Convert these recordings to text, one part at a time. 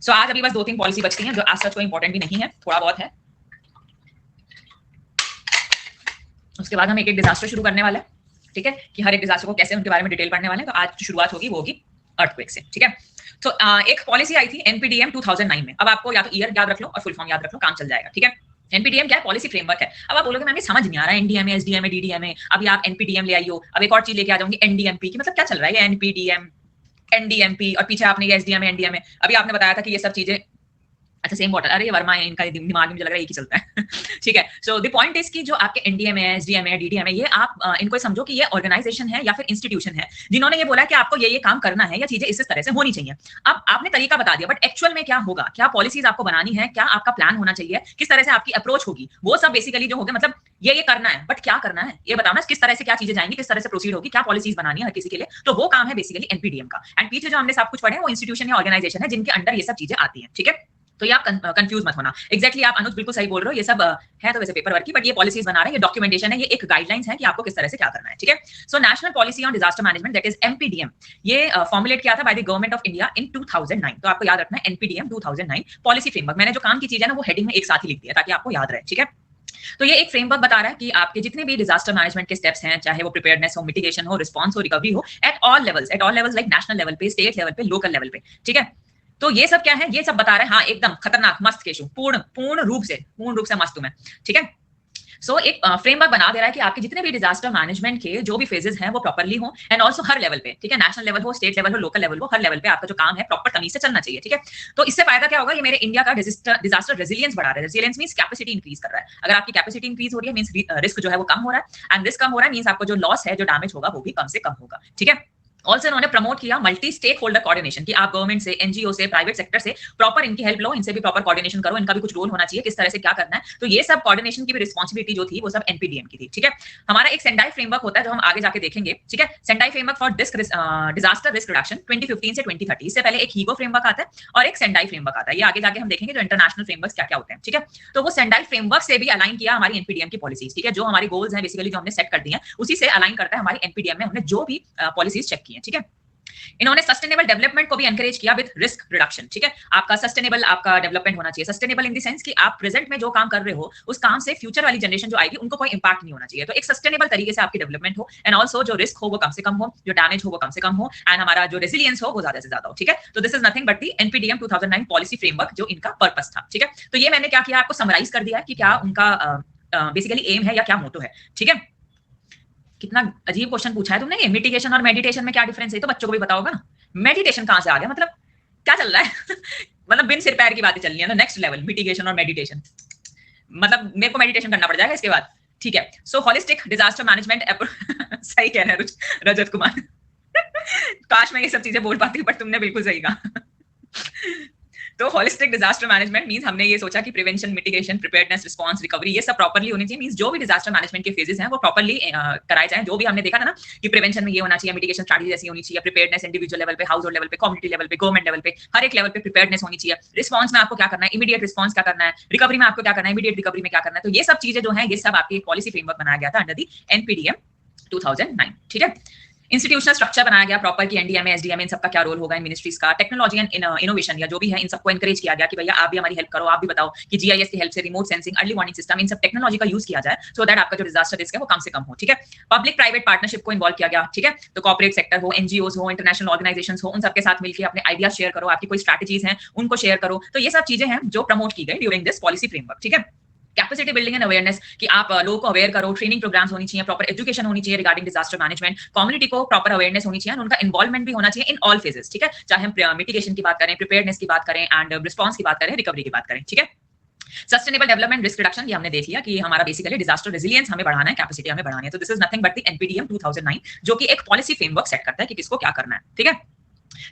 सो आज अभी बस 2-3 पॉलिसी बचती हैं जो आज सच कोई इंपॉर्टेंट भी नहीं है, थोड़ा बहुत है। उसके बाद हम एक एक डिजास्टर शुरू करने वाले हैं, ठीक है, कि हर एक डिजास्टर को कैसे उनके बारे में डिटेल पढ़ने वाले हैं। तो आज की शुरुआत होगी वो होगी अर्थक्वेक से, ठीक है। तो एक पॉलिसी आई थी एनपीडीएम 2009 में। अब आपको या तो ईयर याद रख लो और फुल फॉर्म याद रख लो, काम चल जाएगा, ठीक है। एनपीडीएम क्या है? पॉलिसी फ्रेमवर्क है। अब आप बोलोगे मैम ये समझ नहीं आ रहा है, एनडीएम है, एसडीएम है, डीडीएम है, अभी आप एनपीडीएम ले आई हो, अब एक और चीज लेके आ जाऊंगी एनडीएमपी की, मतलब क्या चल रहा है ये एनपीडीएम एनडीएमपी और पीछे आपने ये एसडीएम है एनडीएम है। अभी आपने बताया था कि ये सब चीजें अच्छा सेम वाटर, अरे वर्मा है, इनका दिमाग में मुझे लग रहा है एक ही चलता है ठीक है। सो द पॉइंट इज कि जो आपके एनडीएम है, एसडीएम है, डीडीएम है, ये आप इनको समझो कि ये ऑर्गेनाइजेशन है या फिर इंस्टीट्यूशन है जिन्होंने ये बोला कि आपको ये काम करना है या चीजें इस तरह से होनी चाहिए। अब आपने तरीका बता दिया, बट एक्चुअल में क्या होगा, क्या पॉलिसीज आपको बनानी है, क्या आपका प्लान होना चाहिए, किस तरह से आपकी अप्रोच होगी, वो सब बेसिकली जो होगा, मतलब ये करना है, बट क्या करना है ये बताओ ना, किस तरह से क्या चीजें जाएंगी, किस तरह से प्रोसीड होगी, क्या पॉलिसीज बनानी है हर किसी के लिए, तो वो काम है बेसिकली एनपीडीएम का। एंड पीछे जो हमने सब कुछ पढ़े वो इंस्टीट्यूशन या ऑर्गेनाइजेशन है जिनके अंडर ये सब चीजें आती हैं, ठीक है। तो ये आप कंफ्यूज मत होना। एग्जैक्टली आप अनुज बिल्कुल सही बोल रहे हो, ये सब है तो वैसे पेपर वर्क की, बट ये पॉलिसीज बना रहे हैं, ये डॉक्यूमेंटेशन है, ये एक गाइडलाइंस है कि आपको किस तरह से क्या करना है, ठीक है। So national policy on disaster management that is NPDM, ये फॉर्मुलेट किया था by the government of India in 2009। तो आपको याद रखना है एनपीडीएम 2009 पॉलिसी फ्रेमवर्क। मैंने जो काम की चीज है ना वो हेडिंग में एक साथ ही लिख दिया ताकि आपको याद रहे, ठीक है। तो ये एक फ्रेमवर्क बता रहा है कि आपके जितने भी डिजास्टर मैनेजमेंट के स्टेप्स हैं, चाहे वो प्रिपेयरनेस हो, मिटिगेशन हो, रिस्पांस हो, रिकवरी हो, at all levels like national level पे, स्टेट लेवल पे, लोकल लेवल पे, ठीक है। तो ये सब क्या है, ये सब बता रहे हैं, हाँ एकदम खतरनाक मस्त केशु, पूर्ण रूप से मस्त हूं मैं, ठीक है। सो एक फ्रेमवर्क बना दे रहा है कि आपके जितने भी डिजास्टर मैनेजमेंट के जो भी फेजेस हैं वो प्रॉपर्ली हो, एंड ऑल्सो हर लेवल पे, ठीक है, नेशनल लेवल हो, स्टेट लेवल हो, लोकल लेवल हो, हर लेवल पे आपका जो काम है प्रॉपर तमीज से चलना चाहिए, ठीक है। तो इससे फायदा क्या होगा, ये मेरे इंडिया का डिजास्टर रेजिलियंस बढ़ा रहा है। रेजिलियंस मींस कैपेसिटी इंक्रीज कर रहा है। अगर आपकी कैपेसिटी इंक्रीज हो रही है मींस रिस्क जो है वो कम हो रहा है, एंड रिस्क कम हो रहा है मींस आपको जो लॉस है, जो डैमेज होगा वो भी कम से कम होगा, ठीक है। ऑल्सो इन्होंने प्रमोट किया मल्टी स्टेक होल्डर कोऑर्डिनेशन, कि आप गवर्नमेंट से, एनजीओ से, प्राइवेट सेक्टर से प्रॉपर इनकी हेल्प लो, इनसे भी प्रॉपर कोऑर्डिनेशन करो, इनका भी कुछ रोल होना चाहिए, किस तरह से क्या करना है। तो ये सब कोऑर्डिनेशन की भी रिस्पांसिबिलिटी जो थी वो सब एनपीडीएम की थी, ठीक है। हमारा एक सेंडाई फ्रेमवर्क होता है जो हम आगे जाके देखेंगे, ठीक है। Sendai framework for disaster risk reduction 2015 से 2030। इससे पहले एक हीगो फ्रेमवर्क आता है और एक सेंडाई फ्रेमवर्क आता है, ये आगे जाके हम देखेंगे जो इंटरनेशनल फ्रेमवर्क्स क्या क्या होते हैं, ठीक है। तो वो सेंडाई फ्रेमवर्क से भी अलाइन किया हमारी एनपीडीएम की पॉलिसीज, ठीक है। जो हमारी गोल्स हैं बेसिकली जो हमने सेट कर दिए हैं उसी से अलाइन करता है हमारी एनपीडीएम में हमने जो भी पॉलिसीज चेक की हैं, ठीक है। इन्होंने सस्टेनेबल डेवलपमेंट को भी एनकरेज किया विद रिस्क रिडक्शन, ठीक है। आपका सस्टेनेबल आपका डेवलपमेंट होना चाहिए, सस्टेनेबल इन द सेंस कि आप प्रेजेंट में जो काम कर रहे हो उस काम से फ्यूचर वाली जनरेशन जो आएगी उनको कोई इंपैक्ट नहीं होना चाहिए। तो एक सस्टेनेबल तरीके से आपकी डेवलपमेंट हो, एंड ऑल्सो जो रिस्क हो वो कम से कम हो, जो डैमेज हो वो कम से कम हो, एंड हमारा जो रेजिलियंस हो वो ज्यादा से ज्यादा हो, ठीक है। तो this is nothing but the NPDM 2009 policy framework जो इनका पर्पस था, ठीक है। तो ये मैंने क्या किया, आपको समराइज कर दिया कि क्या उनका बेसिकली एम है या क्या मोटो है, ठीक है। कितना अजीब क्वेश्चन पूछा है तुमने, ये मिटिगेशन और मेडिटेशन में क्या डिफरेंस है तो बच्चों को भी पता होगा ना। मेडिटेशन कहां से आ गया, मतलब क्या चल रहा है मतलब बिन सिर पैर की बातें चल रही है ना, नेक्स्ट लेवल मिटिगेशन और मेडिटेशन, मतलब मेरे को मेडिटेशन करना पड़ जाएगा इसके बाद, ठीक है। सो होलिस्टिक डिजास्टर मैनेजमेंट सही कह रहे हैं रजत कुमार काश मैं ये सब चीजें बोल पाती बट तुमने बिल्कुल सही कहा तो होलिस्टिक डिजास्टर मैनेजमेंट मींस हमने ये सोचा कि prevention, mitigation, preparedness, response, recovery ये सब प्रॉपर्ली होनी चाहिए। मींस जो भी डिजास्टर मैनेजमेंट के फेजेस हैं वो प्रॉपर्ली कराए जाएं। जो भी हमने देखा था ना कि प्रिवेंशन में ये होना चाहिए, मिटिगेशन स्ट्रैटेजी ऐसी होनी चाहिए, प्रिपेयरनेस इंडिविजुअल लेवल पे, हाउस होल्ड लेवल पे, कम्युनिटी लेवल पे, गवर्नमेंट लेवल पे, हर एक लेवल पे प्रिपेयरनेस होनी चाहिए। रिस्पांस में आपको क्या करना है, इमीडिएट रिस्पांस क्या करना है, रिकवरी में आपको क्या करना है, इमीडिएट रिकवरी में क्या करना है। तो ये सब चीजें जो है ये सब आपकी पॉलिसी फ्रेमवर्क बनाया गया था अंडर दी एनपीडीएम 2009, ठीक है। इंस्टीट्यूशनल स्ट्रक्चर बनाया गया प्रॉपर की एनडीएम एसडीएम इन सबका क्या रोल होगा, इन मिनिस्ट्रीज का, टेक्नोलॉजी एंड इनोवेशन या जो भी है इन सबको एनकरेज किया गया कि भैया आप भी हमारी हेल्प करो, आप भी बताओ कि जीआईएस की हेल्प से remote sensing, early warning system, इन सब टेक्नोलॉजी का यूज किया जाए सो दैट आपका जो डिजास्टर रिस्क है वो कम से कम हो, ठीक है। पब्लिक प्राइवेट पार्टनरशिप को इन्वॉल्व किया गया, ठीक है। तो कॉर्पोरेट सेक्टर हो, एनजीओज हो, इंटरनेशनल ऑर्गेनाइजेशंस हो, उन सबके साथ मिलकर अपने आइडिया शेयर करो, आपकी कोई स्ट्रैटेजीज हैं उनको शेयर करो। तो ये सब चीजें हैं जो प्रमोट की गई ड्यूरिंग दिस पॉलिसी फ्रेमवर्क, ठीक है। कैपेसिटी बिल्डिंग एंड अवेयरनेस कि आप लोगों को अवेयर करो, ट्रेनिंग प्रोग्राम्स होनी चाहिए, प्रॉपर एजुकेशन होनी चाहिए रिगार्डिंग डिजास्टर मैनेजमेंट, कम्युनिटी को प्रॉपर अवेयरनेस होनी चाहिए, उनका इन्वॉल्वमेंट भी होना चाहिए इन ऑल फेजेस, ठीक है। चाहे हम मिटिगेशन की बात करें, प्रिपेयरनेस की बात करें, एंड रिस्पांस की बात करें, रिकवरी की बात करें, ठीक है। सस्टेनेबल डेवलपमेंट रिस्क रिडक्शन ये हमने देख लिया कि हमारा बेसिकली डिजास्टर रेजिलियंस हमें बढ़ाना है, कैपेसिटी हमें बढ़ानी है। तो this is nothing but the NPDM 2009 जो कि एक पॉलिसी फ्रेमवर्क सेट करता है कि किसको क्या करना है, ठीक है।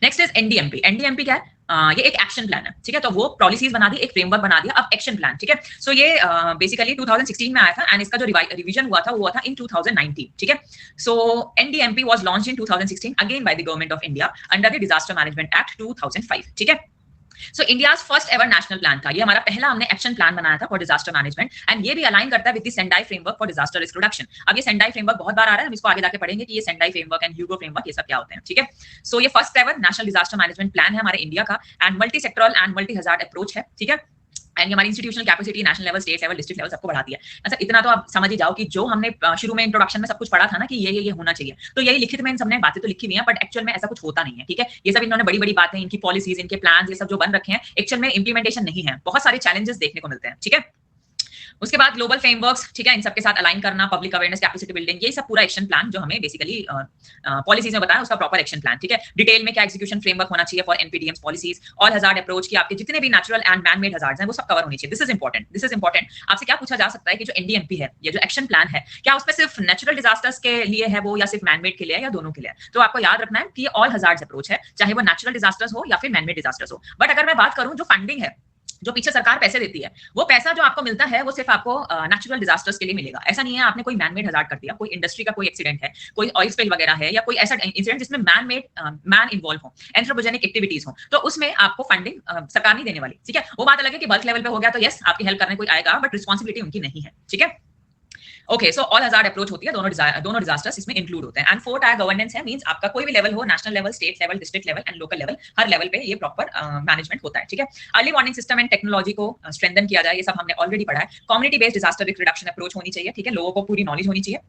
Next is NDMP. एनडीएमपी क्या है, ये एक एक्शन प्लान है, ठीक है। तो वो पॉलिसीज बना दी, एक फ्रेमवर्क बना दिया, अब एक्शन प्लान, ठीक है। सो ये बेसिकली 2016 में आया था एंड इसका जो रिवीजन हुआ था वो हुआ था इन 2019, ठीक है। So NDMP was launched in 2016 again by the government of India under the disaster management act 2005, ठीक है। So India's first ever national plan था, ये हमारा पहला हमने एक्शन प्लान बनाया था फॉर डिजास्टर मैनेजमेंट, एंड ये भी अलाइन करता है with the Sendai framework for disaster risk reduction. अब ये सेंडाई फ्रेमवर्क बहुत बार आ रहा है, हम इसको आगे जाके पढ़ेंगे कि ये Sendai framework and Hugo framework ये सब क्या होते हैं, ठीक है। सो ये first ever national disaster management plan है हमारे इंडिया का, and multi sectoral and multi hazard approach है, ठीक है। एंड हमारी institutional capacity national level, state level, district level सबको बढ़ा दिया। अच्छा, इतना तो आप समझ ही जाओ कि जो हमने शुरू में इंट्रोडक्शन में सब कुछ पढ़ा था ना कि ये होना चाहिए, तो यही लिखित में इन सबने बातें तो लिखी हुई हैं, बट एक्चुअल में ऐसा कुछ होता नहीं है, ठीक है। ये सब इन्होंने बड़ी बड़ी बातें, इनकी पॉलिसीज, इनके प्लान, ये सब जो बन रखे हैं, एक्चुअल में इंप्लीमेंटेशन नहीं है, बहुत सारे चैलेंजेस देखने को मिलते हैं, ठीक है। उसके बाद ग्लोबल फ्रेमवर्क्स, ठीक है, इन सबके साथ अलाइन करना, पब्लिक अवेयरनेस, कैपेसिटी बिल्डिंग, ये सब पूरा एक्शन प्लान जो हमें बेसिकली पॉलिसीज में बताया, उसका प्रॉपर एक्शन प्लान, ठीक है। डिटेल में क्या एग्जीक्यूशन फ्रेमवर्क होना चाहिए for NPDM's policies, all hazard approach की आपके जितने भी natural and man made hazards हैं वो सब कवर होनी चाहिए। This is important, this is important. आपसे क्या पूछा जा सकता है कि जो एनडीएमपी है, ये जो एक्शन प्लान है, क्या उसमें सिर्फ नेचुरल डिजास्टर्स के लिए है वो, या सिर्फ मैन मेड के लिए है, या दोनों के लिए है? तो आपको याद रखना है कि ऑल हजार्ड्स अप्रोच है, चाहे वो नेचुरल डिजास्टर्स हो या फिर मैन मेड डिजास्टर्स हो। बट अगर मैं बात करूं जो फंडिंग है, जो पीछे सरकार पैसे देती है, वो पैसा जो आपको मिलता है वो सिर्फ आपको नेचुरल डिजास्टर्स के लिए मिलेगा। ऐसा नहीं है आपने कोई मैनमेड हजार्ड कर दिया, कोई इंडस्ट्री का कोई एक्सीडेंट है, कोई ऑयल स्पिल वगैरह है, या कोई ऐसा इंसिडेंट जिसमें मैन इन्वॉल्व हो, एंथ्रोपोजेनिक एक्टिविटीज हो, तो उसमें आपको फंडिंग सरकार नहीं देने वाली, ठीक है। वो बात अलग है कि बल्क लेवल पे हो गया तो यस आपकी हेल्प करने कोई आएगा, बट रिस्पॉन्सिबिलिटी उनकी नहीं है, ठीक है। Okay, so all hazard approach होती है, दोनों डिजास्टर्स इसमें इंक्लूड होते हैं। एंड 4 टायर गवर्नेंस है, मींस आपका कोई भी लेवल हो, national level, state level, district level and local level, her level पे ये प्रॉपर मैनेजमेंट होता है, ठीक है। Early warning system and technology को स्ट्रेंथन किया जाए, ये सब हमने ऑलरेडी पढ़ा है। Community based disaster risk reduction approach होनी चाहिए, ठीक है, लोगों को पूरी नॉलेज होनी चाहिए।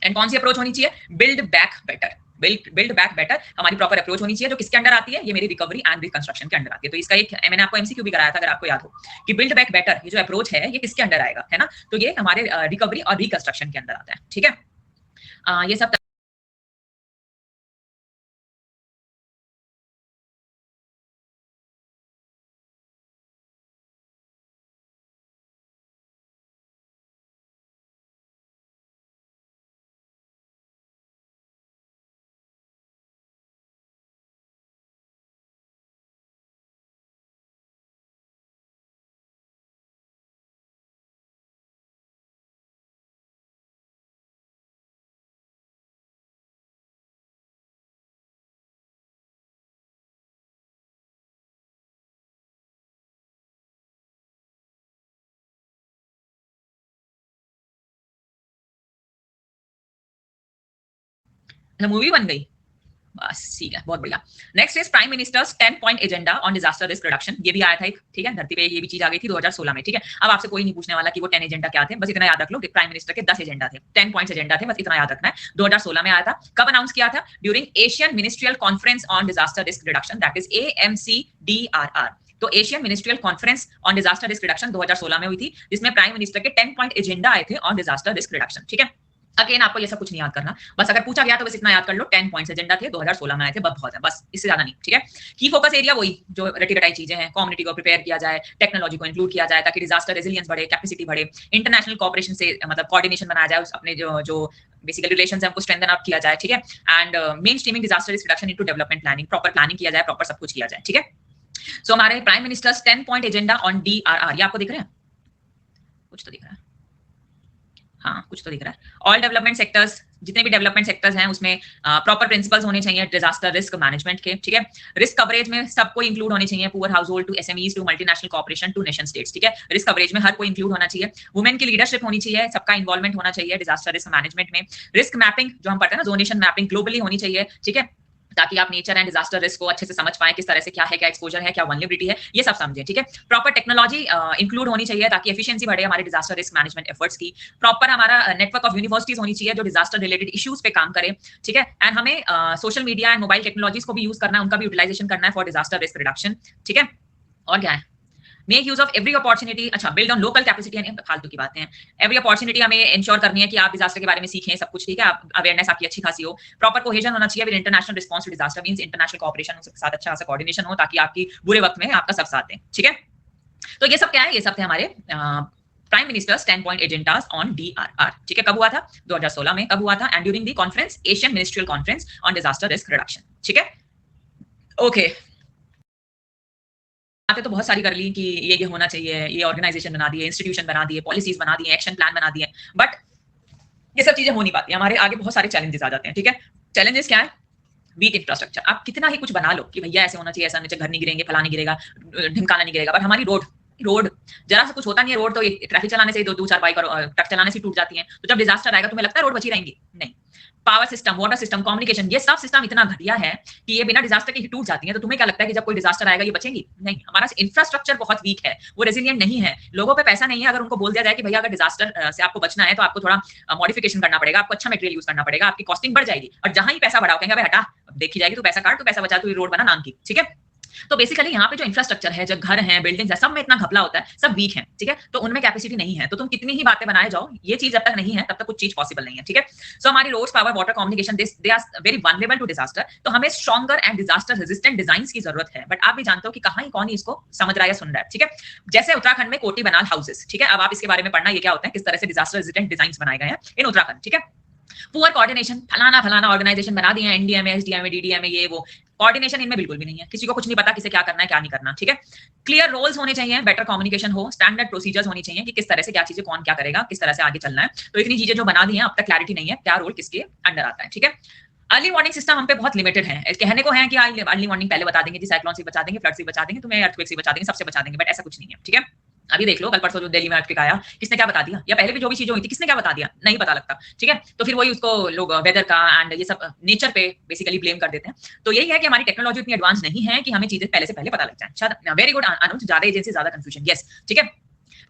एंड कौन सी अप्रोच होनी चाहिए? Build back better, build back better हमारी प्रॉपर अप्रोच होनी चाहिए, जो किसके अंडर आती है? ये मेरी रिकवरी एंड रिकंस्ट्रक्शन के अंडर आती है। तो इसका एक मैंने आपको एमसीक्यू भी कराया था, अगर आपको याद हो, कि बिल्ड बैक बेटर ये जो अप्रोच है ये किसके अंडर आएगा, है ना? तो ये हमारे रिकवरी और रिकंस्ट्रक्शन के अंदर आता है, ठीक है। ये सब मूवी बन गई, बस ठीक है, बहुत बढ़िया। Next is prime ministers 10 point agenda on disaster risk reduction, ये भी आया था एक, ठीक है, धरती पे ये भी चीज आ गई थी 2016 में, ठीक है। अब आपसे कोई नहीं पूछने वाला कि वो 10 एजेंडा क्या थे, बस इतना याद रख लो कि प्राइम मिनिस्टर के 10 एजेंडा थे, 10 पॉइंट्स एजेंडा थे, बस इतना याद रखना है। 2016 में आया था। कब अनाउंस किया था? During Asian ministerial conference on disaster risk reduction, that is AMCDRR। तो Asian ministerial conference on disaster risk reduction 2016 में हुई थी, जिसमें प्राइम मिनिस्टर के 10 पॉइंट एजेंडा आए थे ऑन डिजास्टर रिस्क रिडक्शन, ठीक है। अगेन आपको ये सब कुछ नहीं याद करना, बस अगर पूछा गया तो बस इतना याद कर लो, 10 पॉइंट्स एजेंडा थे, 2016 में आए थे, बहुत है, बस इससे ज्यादा नहीं, ठीक है। की फोकस एरिया वही जो रटी रटाई चीजें हैं, कम्युनिटी को प्रिपेयर किया जाए, टेक्नोलॉजी को इंक्लूड किया जाए ताकि डिजास्टर रेजिलियंस बढ़े, कैपेसिटी बढ़े, इंटरनेशनल कोऑपरेशन से मतलब कोऑर्डिनेशन बनाया जाए, अपने जो बेसिकली रिलेशंस है उनको स्ट्रेंथन अप किया जाए, ठीक है। And main streaming disaster risk reduction into development planning, proper planning किया जाए, प्रॉपर सब कुछ किया जाए, ठीक है। सो हमारे prime ministers 10 point agenda on DRR, ये आपको दिख रहे हैं? कुछ तो दिख रहा है, हाँ कुछ तो दिख रहा है। ऑल डेवलपमेंट सेक्टर्स, जितने भी डेवलपमेंट सेक्टर्स हैं उसमें प्रॉपर प्रिंसिपल्स होने चाहिए डिजास्टर रिस्क मैनेजमेंट के, ठीक है। रिस्क कवरेज में सबको इंक्लूड होने चाहिए, poor household to SMEs to multinational corporation to nation states, ठीक है। रिस्क कवरेज में हर कोई इंक्लूड होना चाहिए। वुमेन की लीडरशिप होनी चाहिए, सबका इन्वॉल्वमेंट होना चाहिए डिजास्टर रिस्क मैनेजमेंट में। रिस्क मैपिंग जो हम पढ़ते हैं ना, जोनेशन मैपिंग ग्लोबली होनी चाहिए, ठीक है, ताकि आप नेचर एंड डिजास्टर रिस्क को अच्छे से समझ पाएं, किस तरह से क्या है, क्या एक्सपोजर है, क्या वल्नरेबिलिटी है, ये सब समझें, ठीक है। प्रॉपर टेक्नोलॉजी इंक्लूड होनी चाहिए ताकि एफिशिएंसी बढ़े हमारे डिजास्टर रिस्क मैनेजमेंट एफर्ट्स की। प्रॉपर हमारा नेटवर्क ऑफ यूनिवर्सिटीज होनी चाहिए जो डिजास्टर रिलेटेड इश्यूज पे काम करे, ठीक है। एंड हमें social media and mobile technologies को भी यूज करना है, उनका भी यूटिलाइजेशन करना है फॉर डिजास्टर रिस्क रिडक्शन, ठीक है। और क्या है? Make use of every opportunity, अच्छा बिल्ड ऑन लोकल कैपेसिटी, यानी फालतू की बातें हैं। एवरी अपॉर्चुनिटी हमें इंश्योर करनी है कि आप डिजास्टर के बारे में सीखें, सब कुछ, ठीक है, आप अवेयरनेस आपकी अच्छी खासी हो। प्रॉपर कोहेजन होना चाहिए with international response to disaster, means international cooperation उनके साथ अच्छा खासा कोऑर्डिनेशन हो ताकि आपकी बुरे वक्त में आपका सब साथ दें, ठीक है। तो ये सब क्या है? ये सब थे हमारे prime ministers 10 point agendas on DRR, ठीक है। कब हुआ था? 2016 में। कब हुआ था? And during the conference, Asian ministerial conference on disaster risk reduction, ठीक है। ओके, बातें तो बहुत सारी कर ली कि ये होना चाहिए, ये ऑर्गेनाइजेशन बना दिए, इंस्टीट्यूशन बना दिए, पॉलिसीज बना दिए, एक्शन प्लान बना दिए, बट ये सब चीजें हो नहीं पाती, हमारे आगे बहुत सारे चैलेंजेस आ जाते हैं, ठीक है। चैलेंजेस क्या है? Weak infrastructure. आप कितना ही कुछ बना लो कि भैया ऐसे होना चाहिए, ऐसा होना चाहिए, घर नहीं गिरेंगे, फला नहीं गिरेगा, ढिमकाना नहीं गिरेगा, बट हमारी रोड रोड जरा सा कुछ होता नहीं है, रोड तो ट्रैफिक चलाने से ही दो चार बाइक और ट्रक चलाने से टूट जाती है। तो जब डिजास्टर आएगा तुम्हें लगता है रोड बची रहेंगी? नहीं। Power system, water system, communication, ये सब सिस्टम इतना घटिया है कि ये बिना डिजास्टर के ही टूट जाती है। तो तुम्हें क्या लगता है कि जब कोई डिजास्टर आएगा ये बचेंगी? नहीं। हमारा इंफ्रास्ट्रक्चर बहुत वीक है, वो रेजिलिएंट नहीं है। लोगों पे पैसा नहीं है। अगर उनको बोल दिया जाए कि भैया अगर डिजास्टर से आपको बचना है तो आपको थोड़ा मॉडिफिकेशन करना पड़ेगा, आपको अच्छा मटेरियल यूज करना पड़ेगा, आपकी कॉस्टिंग बढ़ जाएगी। और जहां ही पैसा बढ़ाओ कहेंगे भाई हटा, देखी जाएगी, तो पैसा काट, तो पैसा बचा, तो रोड बना नाम की, ठीक है। तो बेसिकली यहाँ पे जो इंफ्रास्ट्रक्चर है, जो घर है, बिल्डिंग्स है, सब में इतना घपला होता है, सब वीक है, ठीक है। तो उनमें कैपेसिटी नहीं है। तो तुम कितनी ही बातें बनाए जाओ, ये चीज जब तक नहीं है तब तक कुछ चीज पॉसिबल नहीं है, ठीक है। सो हमारी roads, power, water, communication, they are very vulnerable to disaster. तो हमें stronger and disaster resistant design की जरूरत है। बट आप भी जानते हो कि कहाँ ही कौन ही इसको समझ रहा है या सुन रहा है, ठीक है। जैसे उत्तराखंड में कोटी बनाल हाउसेस, ठीक है। अब आप इसके बारे में पढ़ना, ये क्या होता है, किस तरह से डिजास्टर रेजिस्टेंट डिजाइन बनाए गए हैं इन उत्तराखंड, ठीक है। पुअर कोऑर्डिनेशन, फलाना फलाना ऑर्गेनाइजेशन बना दिए हैं, एनडीएमए, एसडीएमए, डीडीएमए, ये वो, कोऑर्डिनेशन इनमें बिल्कुल भी नहीं है। किसी को कुछ नहीं पता किसे क्या करना है, क्या नहीं करना, ठीक है। क्लियर रोल्स होने चाहिए, बेटर कम्युनिकेशन हो, स्टैंडर्ड प्रोसीजर्स होनी चाहिए कि किस तरह से क्या चीजें कौन क्या करेगा, किस तरह से आगे चलना है। तो इतनी चीजें जो बना दी हैं, अब तक क्लैरिटी नहीं है क्या रोल किसके अंडर आता है, ठीक है। अर्ली वार्निंग सिस्टम हम पे बहुत लिमिटेड है। कहने को है कि अर्ली वार्निंग पहले बता देंगे, साइक्लोन से बचा देंगे, फ्लड से बचा देंगे, तुम्हें अर्थक्वेक से बचा देंगे, सबसे बचा देंगे, बट ऐसा कुछ नहीं है, ठीक है। अभी देख लो, कल परसों जो दिल्ली में अर्थक्वेक आया, किसने क्या बता दिया, या पहले भी जो भी चीजें हुई थी किसने क्या बता दिया, नहीं पता लगता, ठीक है। तो फिर वही उसको लोग वेदर का एंड ये सब नेचर पे बेसिकली ब्लेम कर देते हैं। तो यही है कि हमारी टेक्नोलॉजी इतनी एडवांस नहीं है कि हमें चीजें पहले से पहले पता लग जाए। वेरी गुड अनुज, ज्यादा एजेंसी ज्यादा कंफ्यूजन, यस, ठीक है।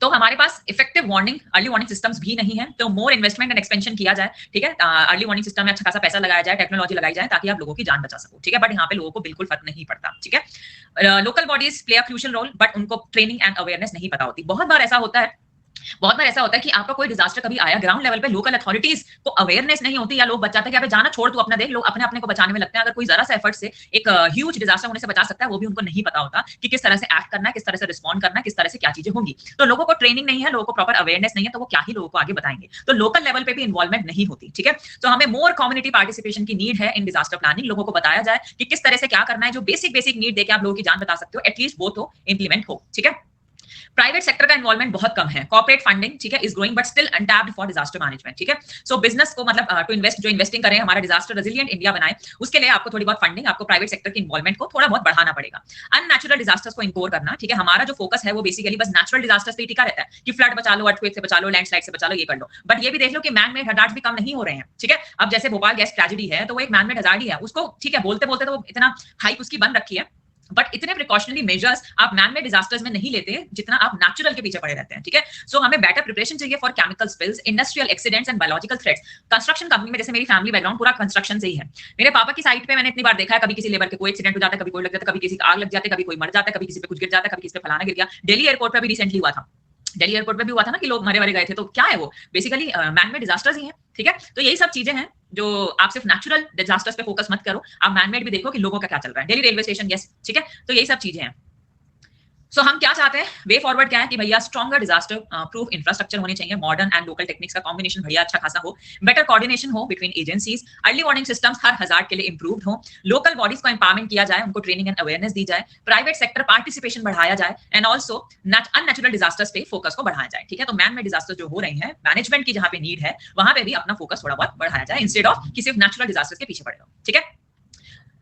तो हमारे पास effective warning, early warning systems भी नहीं है। तो मोर इन्वेस्टमेंट एंड एक्सपेंशन किया जाए, ठीक है। अर्ली वार्निंग सिस्टम में अच्छा खासा पैसा लगाया जाए, टेक्नोलॉजी लगाई जाए, ताकि आप लोगों की जान बचा सको, ठीक है। बट यहाँ पे लोगों को बिल्कुल फर्क नहीं पड़ता, ठीक है। Local bodies play a crucial role, but उनको ट्रेनिंग एंड अवेयरनेस नहीं पता होती। बहुत बार ऐसा होता है कि आपका कोई डिजास्टर कभी आया, ग्राउंड लेवल पे लोकल अथॉरिटीज को अवेयरनेस नहीं होती, या लोग बचाते हैं कि अबे जाना छोड़, तू अपना देख, लोग अपने अपने को बचाने में लगते हैं। अगर कोई जरा सा एफर्ट से एक ह्यूज डिजास्टर होने से बचा सकता है, वो भी उनको नहीं पता होता कि किस तरह से एक्ट करना है, किस तरह से रिस्पॉन्ड करना है, किस तरह से क्या चीजें होंगी। तो लोगों को ट्रेनिंग नहीं है, लोगों को प्रॉपर अवेयरनेस नहीं है, तो वो क्या ही लोगों को आगे बताएंगे। तो लोकल लेवल पे भी इन्वॉल्वमेंट नहीं होती, ठीक है। तो हमें मोर कम्युनिटी पार्टिसिपेशन की नीड है इन डिजास्टर प्लानिंग। लोगों को बताया जाए कि किस तरह से क्या करना है, जो बेसिक नीड देके आप लोगों की जान बता सकते हो, एटलीस्ट वो तो इंप्लीमेंट हो, ठीक है। प्राइवेट सेक्टर का इन्वॉल्वमेंट बहुत कम है। कॉर्पोरेट फंडिंग, ठीक है, is growing but still untapped for disaster management, ठीक है। सो बिजनेस को मतलब टू इन्वेस्ट, जो इन्वेस्टिंग करें, हमारा डिजास्टर रेजिलिएंट इंडिया बनाए, उसके लिए आपको थोड़ी बहुत फंडिंग, आपको प्राइवेट सेक्टर की इन्वॉल्वमेंट को थोड़ा बहुत बढ़ाना पड़ेगा। अननेचुरल डिजास्टर्स को इनकोर करना, ठीक है। हमारा जो फोकस है वो बेसिकली बस नेचुरल डिजास्टर्स पे टिका रहता है कि फ्लड बचा लो, अर्थक्वेक से बचा लो, लैंडस्लाइड से बचा लो, ये कर लो। बट ये भी देख लो कि मैन मेड हजार्ड्स भी कम नहीं हो रहे हैं, ठीक है। अब जैसे भोपाल गैस ट्रेजेडी है, तो वो एक मैन मेड हजार्ड ही है, उसको ठीक है बोलते बोलते तो वो इतना हाइप उसकी बन रखी है, बट इतने प्रिकॉशनरी मेजर्स आप मैन मेड डिजास्टर्स में नहीं लेते जितना आप नेचुरल के पीछे पड़े रहते हैं, ठीक है। सो हमें बेटर प्रिपरेशन चाहिए for chemical spills, industrial accidents and biological threats. Construction company में, जैसे मेरी फैमिली बैकग्राउंड पूरा कंस्ट्रक्शन से ही है, मेरे पापा की साइड पे मैंने इतनी बार देखा है, कभी किसी लेबर के कोई एक्सीडेंट हो जाता है, कभी कोई लग जाता है, कभी किसी का आग लग जाती है, कभी कोई मर जाता है, कभी किसी पे कुछ गिर जाता है, कभी किसी पे फलाना गिर गया। दिल्ली एयरपोर्ट पर भी रिसेंटली हुआ था, दिल्ली एयरपोर्ट पे भी हुआ था ना कि लोग मरे मरे गए थे। तो क्या है वो, बेसिकली मैन मेड डिजास्टर्स ही है, ठीक है। तो यही सब चीजें हैं जो आप सिर्फ नेचुरल डिजास्टर्स पे फोकस मत करो, आप मैन मेड भी देखो कि लोगों का क्या चल रहा है। दिल्ली रेलवे स्टेशन, यस, ठीक है। तो यही सब चीजें हैं। सो हम क्या चाहते हैं, वे फॉरवर्ड क्या है कि भैया स्ट्रॉन्गर डिजास्टर प्रूफ इंफ्रास्ट्रक्चर होने चाहिए, मॉडर्न एंड लोकल टेक्निक्स का कॉम्बिनेशन बढ़िया अच्छा खासा हो, बेटर कोऑर्डिनेशन हो between agencies, early warning systems हर हजार्ड के लिए इंप्रूव्ड हो, लोकल बॉडीज को एम्पावरमेंट किया जाए, उनको ट्रेनिंग एंड अवेयरनेस दी जाए, प्राइवेट सेक्टर पार्टिसिपेशन बढ़ाया जाए, एंड ऑल्सो अननेचुरल डिजास्टर्स पे फोकस को बढ़ाया जाए, ठीक है। तो मैन मेड डिजास्टर जो हो रही है, मैनेजमेंट की जहां पे नीड है, वहां पे भी अपना फोकस थोड़ा बहुत बढ़ाया जाए, इंस्टेड ऑफ कि सिर्फ नेचुरल डिजास्टर्स के पीछे पड़े रहो, ठीक है।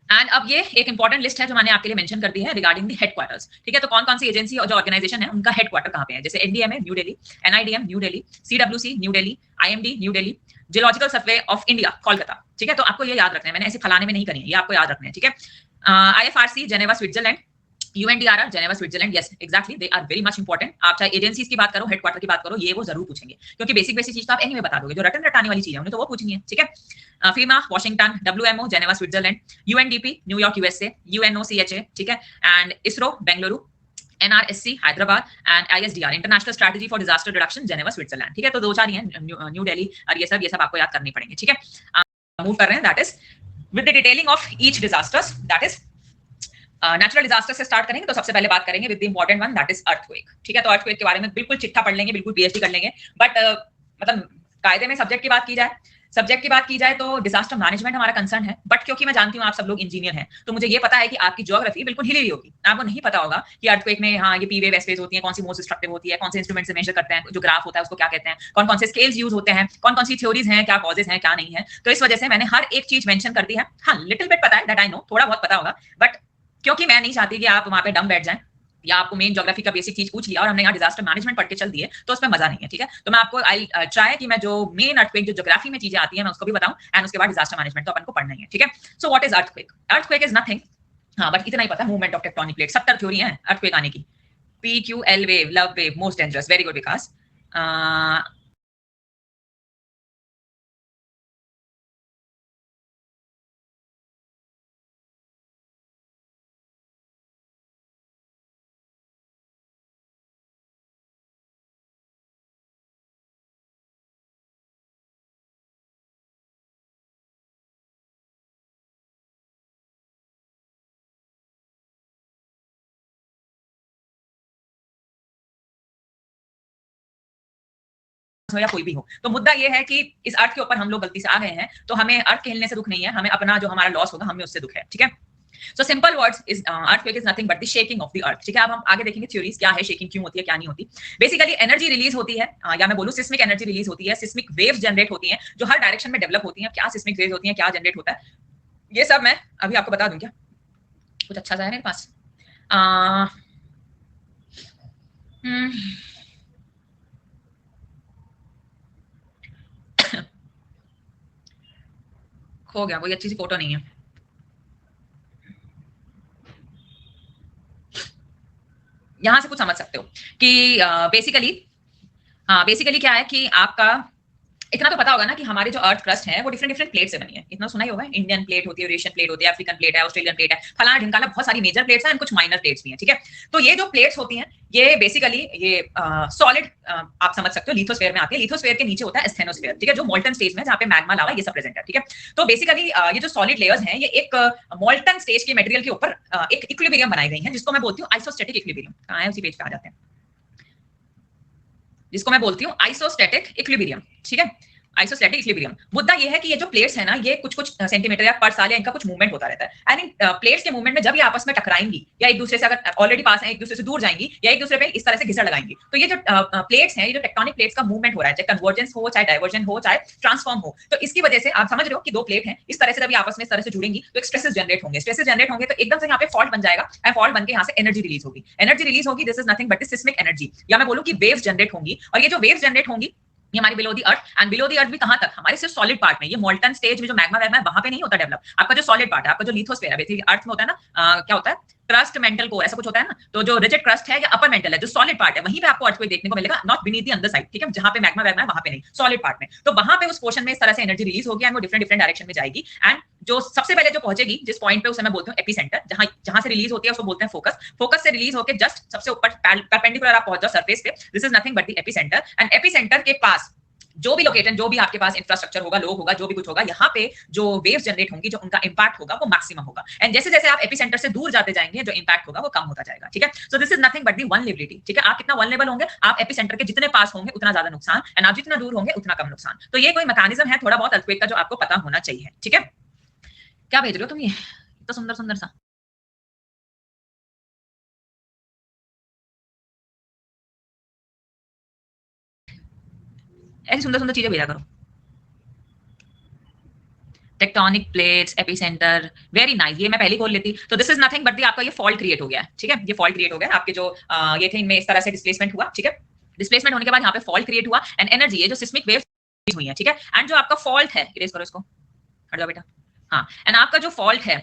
एंड अब ये एक इंपॉर्टेंट लिस्ट है जो मैंने आपके लिए मेंशन कर दी है रिगार्डिंग द हेडक्वार्टर्स, ठीक है। तो कौन कौन सी एजेंसी और जो ऑर्गेनाइजेशन है उनका हेडक्वार्टर कहां पे है, जैसे NDMA new Delhi, NIDM new Delhi, CWC new Delhi, IMD new Delhi, geological survey of India Kolkata, ठीक है। तो आपको ये याद रखना है, मैंने ऐसे फलाने में नहीं करी है, ये आपको याद रखना है, ठीक है। IFRC Geneva Switzerland, UNDRR Geneva Switzerland, yes exactly, they are very much important. आप चाहे एजेंसीज की बात करो, हेडक्वार्टर की बात करो, ये वो जरूर पूछेंगे, क्योंकि बेसिक बेसिक चीज तो आप एनीवे बता दोगे, जो रटन रटाने वाली चीज है उन्हें तो वो पूछनी है, ठीक है। FEMA Washington, WMO Geneva Switzerland, UNDP New York USA, UNOCHA, ठीक है, and ISRO Bengaluru, NRSC Hyderabad, and ISDR international strategy for disaster reduction Geneva Switzerland, ठीक है। तो दो चार ही हैं, न्यू दिल्ली और ये सब आपको याद करनी पड़ेंगे, ठीक है। मूव कर रहे हैं, that is with the detailing of each disasters, that is natural disaster से स्टार्ट करेंगे। तो सबसे पहले बात करेंगे with the important one, that is earthquake, ठीक है। तो अर्थक्वेक के बारे में बिल्कुल चिट्ठा पढ़ लेंगे, बिल्कुल पीएचडी कर लेंगे, बट मतलब कायदे में सब्जेक्ट की बात की जाए, सब्जेक्ट की बात की जाए तो डिजास्टर मैनेजमेंट हमारा कंसर्न है, बट क्योंकि मैं जानती हूँ आप सब लोग इंजीनियर हैं, तो मुझे ये पता है कि आपकी ज्योग्राफी बिल्कुल हिली हुई होगी। आपको नहीं पता होगा कि अर्थक्वेक में हाँ ये पी वेव, एस वेव होती है, कौन सी मोस्ट डिस्ट्रक्टिव होती है, कौन से इंस्ट्रूमेंट से मेजर करते हैं, जो ग्राफ होता है उसको क्या कहते हैं, कौन कौन से स्केल्स यूज होते हैं, कौन कौन सी थ्योरीज हैं, क्या कॉजेज हैं, क्या नहीं है। तो इस वजह से मैंने हर एक चीज मेंशन कर दी है। हाँ लिटिल बिट पता है, दैट आई नो, थोड़ा बहुत पता होगा, बट क्योंकि मैं नहीं चाहती कि आप वहां पे डम बैठ जाएं या आपको मेन ज्योग्राफी का बेसिक चीज पूछ लिया और हमने यहाँ डिजास्टर मैनेजमेंट पढ़ के चल दिए तो उसमें मजा नहीं है। ठीक है, तो मैं आपको आई ट्राई कि मैं जो मेन अर्थक्वेक जो ज्योग्राफी में चीजें आती है मैं उसको भी बताऊं, एंड उसके बाद डिजास्टर मैनेजमेंट तो अपन को पढ़ना ही है। ठीक है, so what is earthquake? Earthquake is nothing, हाँ बट इतना ही पता है, movement of tectonic plate. 70 theory है अर्थक्वेक आने की। P Q L wave, love wave, most dangerous, very good Vikas. या कोई भी हो, तो मुद्दा ये है कि इस अर्थ के ऊपर हम लोग गलती से आ गए हैं, तो हमें अर्थ के हिलने से दुख नहीं है, हमें अपना जो हमारा लॉस होगा हमें उससे दुख है। ठीक है, so simple words is earthquake is nothing but the shaking of the earth. ठीक है, अब हम आगे देखेंगे थ्योरीज क्या है, शेकिंग क्यों होती है, क्या नहीं होती। बेसिकली एनर्जी रिलीज होती है, या मैं बोलूं सिस्मिक एनर्जी रिलीज होती है, सिस्मिक वेव्स जनरेट होती हैं जो हर डायरेक्शन में डेवलप होती हैं। क्या सिस्मिक वेव्स होती हैं, क्या जनरेट होता है, ये सब मैं अभी आपको बता दूं। क्या कुछ अच्छा सा है मेरे पास? खो गया, कोई अच्छी सी फोटो नहीं है। यहां से कुछ समझ सकते हो कि बेसिकली बेसिकली क्या है कि आपका इतना तो पता होगा ना कि हमारे जो अर्थ क्रस्ट है वो डिफरेंट डिफरेंट प्लेट से बनी है। इतना सुना ही होगा, इंडियन प्लेट होती है, यूरेशियन प्लेट होती है, अफ्रीकन प्लेट है, ऑस्ट्रेलियन प्लेट है, फलाना ढिमकाना, बहुत सारी मेजर प्लेट्स हैं, कुछ माइनर प्लेट्स भी हैं। ठीक है, तो ये जो प्लेट्स होती हैं ये बेसिकली ये सॉलिड आप समझ सकते हो लिथोस्फेयर में आती है। लिथोस्फेयर के नीचे होता है स्टेनोस्फेयर। ठीक है, जो मोल्टन स्टेज में जहाँ पे मैग्मा लावा ये सब प्रेजेंट है। ठीक है, तो बेसिकली ये जो सॉलिड लेयर्स हैं ये एक मोल्टन स्टेज के मटेरियल के ऊपर एक इक्विलिब्रियम बनाई गई है, जिसको मैं बोलती हूँ आइसोस्टेटिक इक्विलिब्रियम। कहाँ है, उसी पेज पे आ जाते हैं, जिसको मैं बोलती हूँ आइसोस्टेटिक इक्विलिब्रियम। ठीक है, आइसोस्टेटिक इक्विलिब्रियम। मुद्दा ये है कि ये जो प्लेट्स है ना ये कुछ कुछ सेंटीमीटर या पर साल या इनका कुछ मूवमेंट होता रहता है। एंड इन प्लेट्स के मूवमेंट में जब ये आपस में टकराएंगी या एक दूसरे से अगर ऑलरेडी पास है एक दूसरे से दूर जाएंगी या एक दूसरे पे इस तरह से घिसड़ लगाएंगी, तो ये जो प्लेट्स हैं, ये जो टेक्टोनिक प्लेट्स का मूवमेंट हो रहा है, चाहे कन्वर्जेंस हो, चाहे डाइवर्जन हो, चाहे ट्रांसफॉर्म हो, तो इसकी वजह से आप समझ रहे हो कि दो प्लेट हैं इस तरह से जब आपस में इस तरह से जुड़ेंगी तो स्ट्रेसेस जनरेट होंगे। स्ट्रेसेस जनरेट होंगे तो एकदम से यहाँ पे फॉल्ट बन जाएगा, एंड फॉल्ट बन के यहाँ से एनर्जी रिलीज होगी। एनर्जी रिलीज होगी, this is nothing but seismic energy, या मैं बोलूँ कि वेव्स जनरेट होंगी। और ये जो वेव्स जनरेट होंगी ये हमारी below the earth, and below the earth भी कहां तक, हमारे सिर्फ सॉलिड पार्ट में, ये मोल्टन स्टेज में जो मैग्मा वैग्मा है वहां पे नहीं होता डेवलप। आपका जो सॉलिड पार्ट है, आपका जो लिथोस्फेयर है, बेसिकली अर्थ में होता है ना क्या होता है, क्रस्ट मेंटल कोर ऐसा कुछ होता है ना, तो जो रिजिड क्रस्ट है या अपर मेंटल है जो सॉलिड पार्ट है वहीं पे आपको अर्थक्वेक देखने को मिलेगा, नॉट बीनीथ द अंदर साइड। ठीक है, जहां पे मैग्मा वैग्मा है वहां पे नहीं, सॉलिड पार्ट में। तो वहां पे उस पोर्शन में इस तरह से एनर्जी रिलीज होगी एंड वो डिफरेंट डिफरेंट डायरेक्शन में जाएगी। एंड जो सबसे पहले जो पहुंचेगी जिस पॉइंट पे उसे मैं बोलती हूँ एपिसेंटर, जहां जहां से रिलीज होती है उसको बोलते हैं फोकस। फोकस से रिलीज होकर जस्ट सबसे ऊपर परपेंडिकुलर आप पहुंच जाओ सरफेस पे, this is nothing but the epicentre. And epicentre के पास जो भी लोकेशन, जो भी आपके पास इंफ्रास्ट्रक्चर होगा, लोग होगा, जो भी कुछ होगा, यहाँ पे जो वेव्स जनरेट होंगी, जो उनका इंपैक्ट होगा वो मैक्सिमम होगा। एंड जैसे जैसे आप एपिसेंटर से दूर जाते जाएंगे जो इंपैक्ट होगा वो कम होता जाएगा। ठीक है, so this is nothing but the vulnerability. ठीक है, आप कितना वल्नरेबल होंगे, आप एपिसेंटर के जितने पास होंगे उतना ज्यादा नुकसान, एंड आप जितना दूर होंगे उतना कम नुकसान। तो ये कोई मैकेनिज्म है थोड़ा बहुत अर्थक्वेक का जो आपको पता होना चाहिए। ठीक है, क्या भेज रहे हो तुम, ये तो सुंदर सुंदर सा। ऐसी सुंदर सुंदर चीजें भेजा करो। Tectonic plates, epicentre, very nice, ये मैं पहले खोल लेती। तो दिस इज नथिंग बट आपका ये फॉल्ट क्रिएट हो गया। ठीक है, ये फॉल्ट क्रिएट हो गया, आपके जो ये थे इनमें इस तरह से डिस्प्लेसमेंट हुआ। ठीक है, डिस्प्लेसमेंट होने के बाद यहाँ पे फॉल्ट क्रिएट हुआ एंड एनर्जी, ये जो सिस्मिक वेव हुई है। ठीक है, एंड जो आपका फॉल्ट है, इरेज करो इसको, हट जाओ बेटा। हाँ, एंड आपका जो फॉल्ट है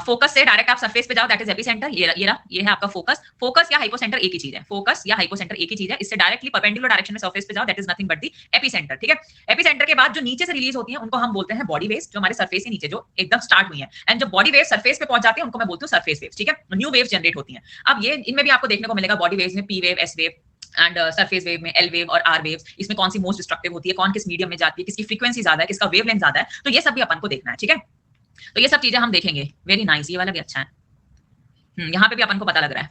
फोकस से डायरेक्ट आप सरफेस पे जाओ, दैट इज एपिसेंटर। ये है आपका फोकस। फोकस या हाइपोसेंटर एक ही चीज है, फोकस या हाइपोसेंटर एक ही चीज है। इससे डायरेक्टली परपेंडिकुलर डायरेक्शन में सरफेस पे जाओ, that is nothing but the epicentre. ठीक है, एपिसेंटर के बाद जो नीचे से रिलीज होती है उनको हम बोलते हैं बॉडी वेव्स, जो हमारे सरफेस के नीचे जो एकदम स्टार्ट हुई है। एंड जब बॉडी वेव सरफेस पे पहुंच जाती है उनको मैं बोलती हूँ सरफेस वेव्स। ठीक है, न्यू वेव्स जनरेट होती हैं। अब ये इनमें भी आपको देखने को मिलेगा बॉडी वेव्स में P wave, S wave, and surface wave में एल वेव और आर वेव। इसमें कौन सी मोस्ट डिस्ट्रक्टिव होती है, कौन किस मीडियम में जाती है, किसकी फ्रीक्वेंसी ज्यादा है, किसका वेवलेंथ ज्यादा है, तो ये सब भी अपन को देखना है। ठीक है, तो ये सब चीजें हम देखेंगे। वेरी नाइस, ये वाला भी अच्छा है। यहाँ पे भी अपन को पता लग रहा है।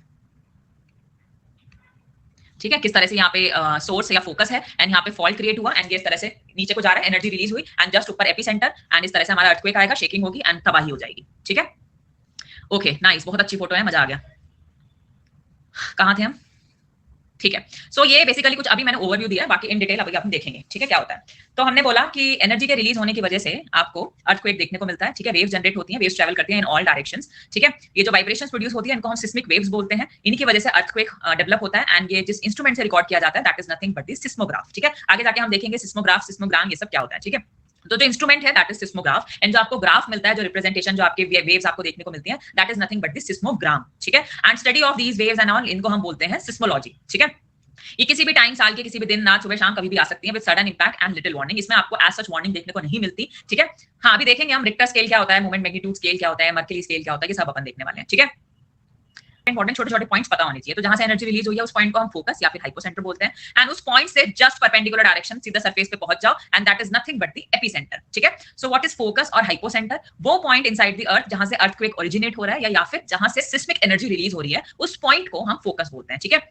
ठीक है, किस तरह से यहाँ पे सोर्स या फोकस है एंड यहाँ पे फॉल्ट क्रिएट हुआ एंड ये इस तरह से नीचे को जा रहा है, एनर्जी रिलीज हुई एंड जस्ट ऊपर एपिसेंटर एंड इस तरह से हमारा अर्थक्वेक आएगा, शेकिंग होगी एंड तबाही हो जाएगी। ठीक है, ओके नाइस, बहुत अच्छी फोटो है, मजा आ गया। कहां थे हम? ठीक है, सो ये बेसिकली कुछ अभी मैंने ओवरव्यू दिया है, बाकी इन डिटेल अभी हम देखेंगे। ठीक है, क्या होता है, तो हमने बोला कि एनर्जी के रिलीज होने की वजह से आपको अर्थक्वेक देखने को मिलता है। ठीक है, वेव्स जनरेट होती हैं, वेव्स ट्रैवल करती हैं इन ऑल डायरेक्शंस। ठीक है, ये जो वाइब्रेशंस प्रोड्यूस होती है इनको हम सिस्मिक वेव्स बोलते हैं, इनकी वजह से अर्थक्वेक डेवलप होता है एंड ये जिस इंस्ट्रूमेंट से रिकॉर्ड किया जाता है that is nothing but the seismograph. ठीक है, आगे जाके हम देखेंगे सिस्मोग्राफ, सिस्मोग्राम, ये सब क्या होता है। ठीक है, तो जो इंस्ट्रूमेंट है दैट इज सिस्मोग्राफ एंड जो आपको ग्राफ मिलता है, जो रिप्रेजेंटेशन जो आपके वेव्स आपको देखने को मिलती है that is nothing but the सिस्मोग्राम। ठीक है, and study of these waves and all, इनको हम बोलते हैं सिस्मोलॉजी। ठीक है, ये किसी भी टाइम, साल के किसी भी दिन, रात, सुबह, शाम, कभी भी आ सकती है with sudden impact and little warning. इसमें आपको एज सच वार्निंग देखने को नहीं मिलती। ठीक है, हाँ अभी देखेंगे हम रिक्टर स्केल क्या होता है, मोमेंट मैग्नीट्यूड स्केल क्या होता है, मर्करी स्केल क्या होता है, ये सब अपन देखने वाले हैं। ठीक है, इंपॉर्टेंट छोटे छोटे पॉइंट्स पता होने चाहिए। तो जहां से एनर्जी रिलीज हुई है उस पॉइंट को हम फोकस या फिर हाइपोसेंटर बोलते हैं एंड उस पॉइंट से जस्ट परपेंडिकुलर डायरेक्शन सीधा सरफेस पे पहुंच जाओ and that is nothing but the epicentre. ठीक है, सो व्हाट इज फोकस और हाइपोसेंटर? वो पॉइंट इनसाइड द अर्थ जहां से अर्थक्वेक ओरिजिनेट हो रहा है या फिर जहां से सिस्मिक एनर्जी रिलीज हो रही है, उस पॉइंट को हम फोकस बोलते हैं। ठीक है,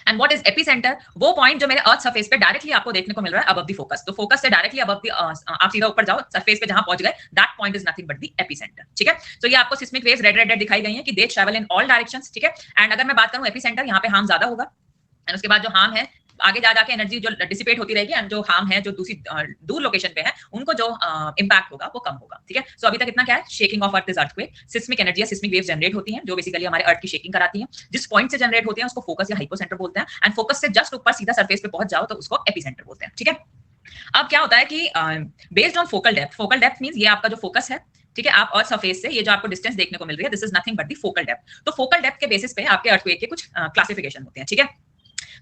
एंड व्हाट इज एपिसेंटर? वो पॉइंट जो मेरे अर्थ सरफेस पे डायरेक्टली आपको देखने को मिल रहा है अबव द फोकस। तो फोकस से डायरेक्टली अबव द आप सीधा ऊपर जाओ, सरफेस पे जहां पहुंच गए, that point is nothing but the epicentre. ठीक है, तो ये आपको सिस्मिक वेव्स रेड रेड दिखाई गई हैं कि दे ट्रैवल इन ऑल डायरेक्शंस। ठीक है, एंड अगर मैं बात करूं एपिसेंटर, यहाँ पे हार्म ज्यादा होगा एंड उसके बाद जो हार्म है आगे जा जाके एनर्जी जो डिसिपेट होती रहेगी एंड जो हार्म है जो दूसरी दूर लोकेशन पे है उनको जो इंपैक्ट होगा वो कम होगा। ठीक है, सो अभी तक इतना क्या है, shaking of earth is earthquake, seismic energy या सिस्मिक वेव्स जनरेट होती हैं जो बेसिकली हमारे अर्थ की शेकिंग कराती हैं। जिस पॉइंट से जनरेट होते हैं उसको फोकस या हाइपोसेंटर बोलते हैं एंड फोकस से जस्ट ऊपर सीधा सरफेस पे पहुंच जाओ तो उसको एपिसेंटर बोलते हैं। ठीक है, अब क्या होता है कि based on focal depth means ये आपका जो फोकस है, ठीक है, आप अर्थ सरफेस से ये जो आपको डिस्टेंस देखने को मिल रही है this is nothing but the focal depth. तो फोकल डेप्थ के बेसिस पे आपके अर्थक्वेक के कुछ क्लासिफिकेशन होते हैं। ठीक है,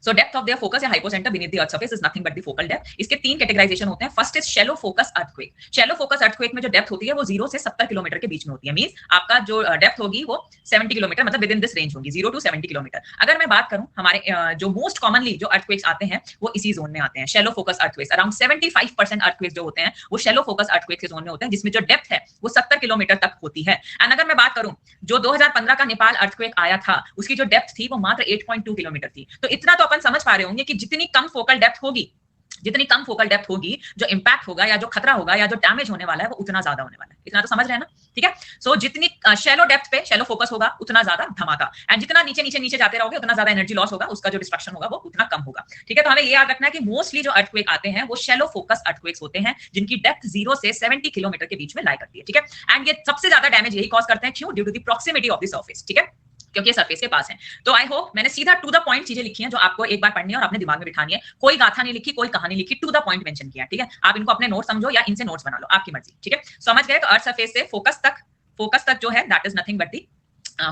So depth of their focus या hypocenter beneath the earth surface is nothing but the focal depth. इसके तीन कैटेगराइजेशन होते हैं। First is shallow focus earthquake. Shallow focus earthquake में जो डेप्थ होती है वो 0 से 70 किलोमीटर के बीच में होती है। मींस आपका जो डेप्थ होगी वो 70 किलोमीटर, मतलब विद इन दिस रेंज होगी 0 to 70 किलोमीटर। अगर मैं बात करूं हमारे जो मोस्ट कॉमनली जो अर्थक्वेक्स आते हैं वो इसी जोन में आते हैं, shallow focus earthquakes. Around 75% earthquakes जो होते हैं वो शैलो फोकस अर्थक्वेक के जोन में होते हैं जिसमें जो डेप्थ है वो 70 किलोमीटर तक होती है। एंड अगर मैं बात करूं जो 2015 का नेपाल अर्थक्वेक आया था उसकी जो डेप्थ थी वो मात्र 8.2 किलोमीटर थी। तो इतना तो अपन समझ पा रहे होंगे कि जितनी कम फोकल डेप्थ होगी जो इंपैक्ट होगा या जो खतरा होगा या जो डैमेज होने वाला है वो उतना ज्यादा होने वाला है। इतना तो समझ रहे हैं ना? ठीक है, सो जितनी शैलो डेप्थ पे शैलो फोकस होगा उतना ज्यादा धमाका एंड जितना नीचे नीचे नीचे जाते रहोगे उतना ज्यादा एनर्जी लॉस होगा, उसका जो डिस्ट्रक्शन होगा वो उतना कम होगा। ठीक है, तो हमें ये याद रखना है कि मोस्टली जो अर्थक्वेक आते हैं वो शैलो फोकस अर्थक्वेक्स होते हैं जिनकी डेप्थ 0 से 70 किलोमीटर के बीच में लाई करती है। ठीक है, एंड ये सबसे ज्यादा डैमेज यही कॉज करते हैं, क्यों? Due to the proximity of the surface. ठीक है, क्योंकि सरफेस के पास है। तो आई होप मैंने सीधा टू द पॉइंट चीजें लिखी हैं जो आपको एक बार पढ़नी है और अपने दिमाग में बिठानी है। कोई गाथा नहीं लिखी, कोई कहानी लिखी, टू द पॉइंट मेंशन किया। ठीक है, आप इनको अपने नोट समझो या इनसे नोट्स बना लो, आपकी मर्जी। ठीक है, समझ गए? तो अर्थ सरफेस से फोकस तक जो है that is nothing but the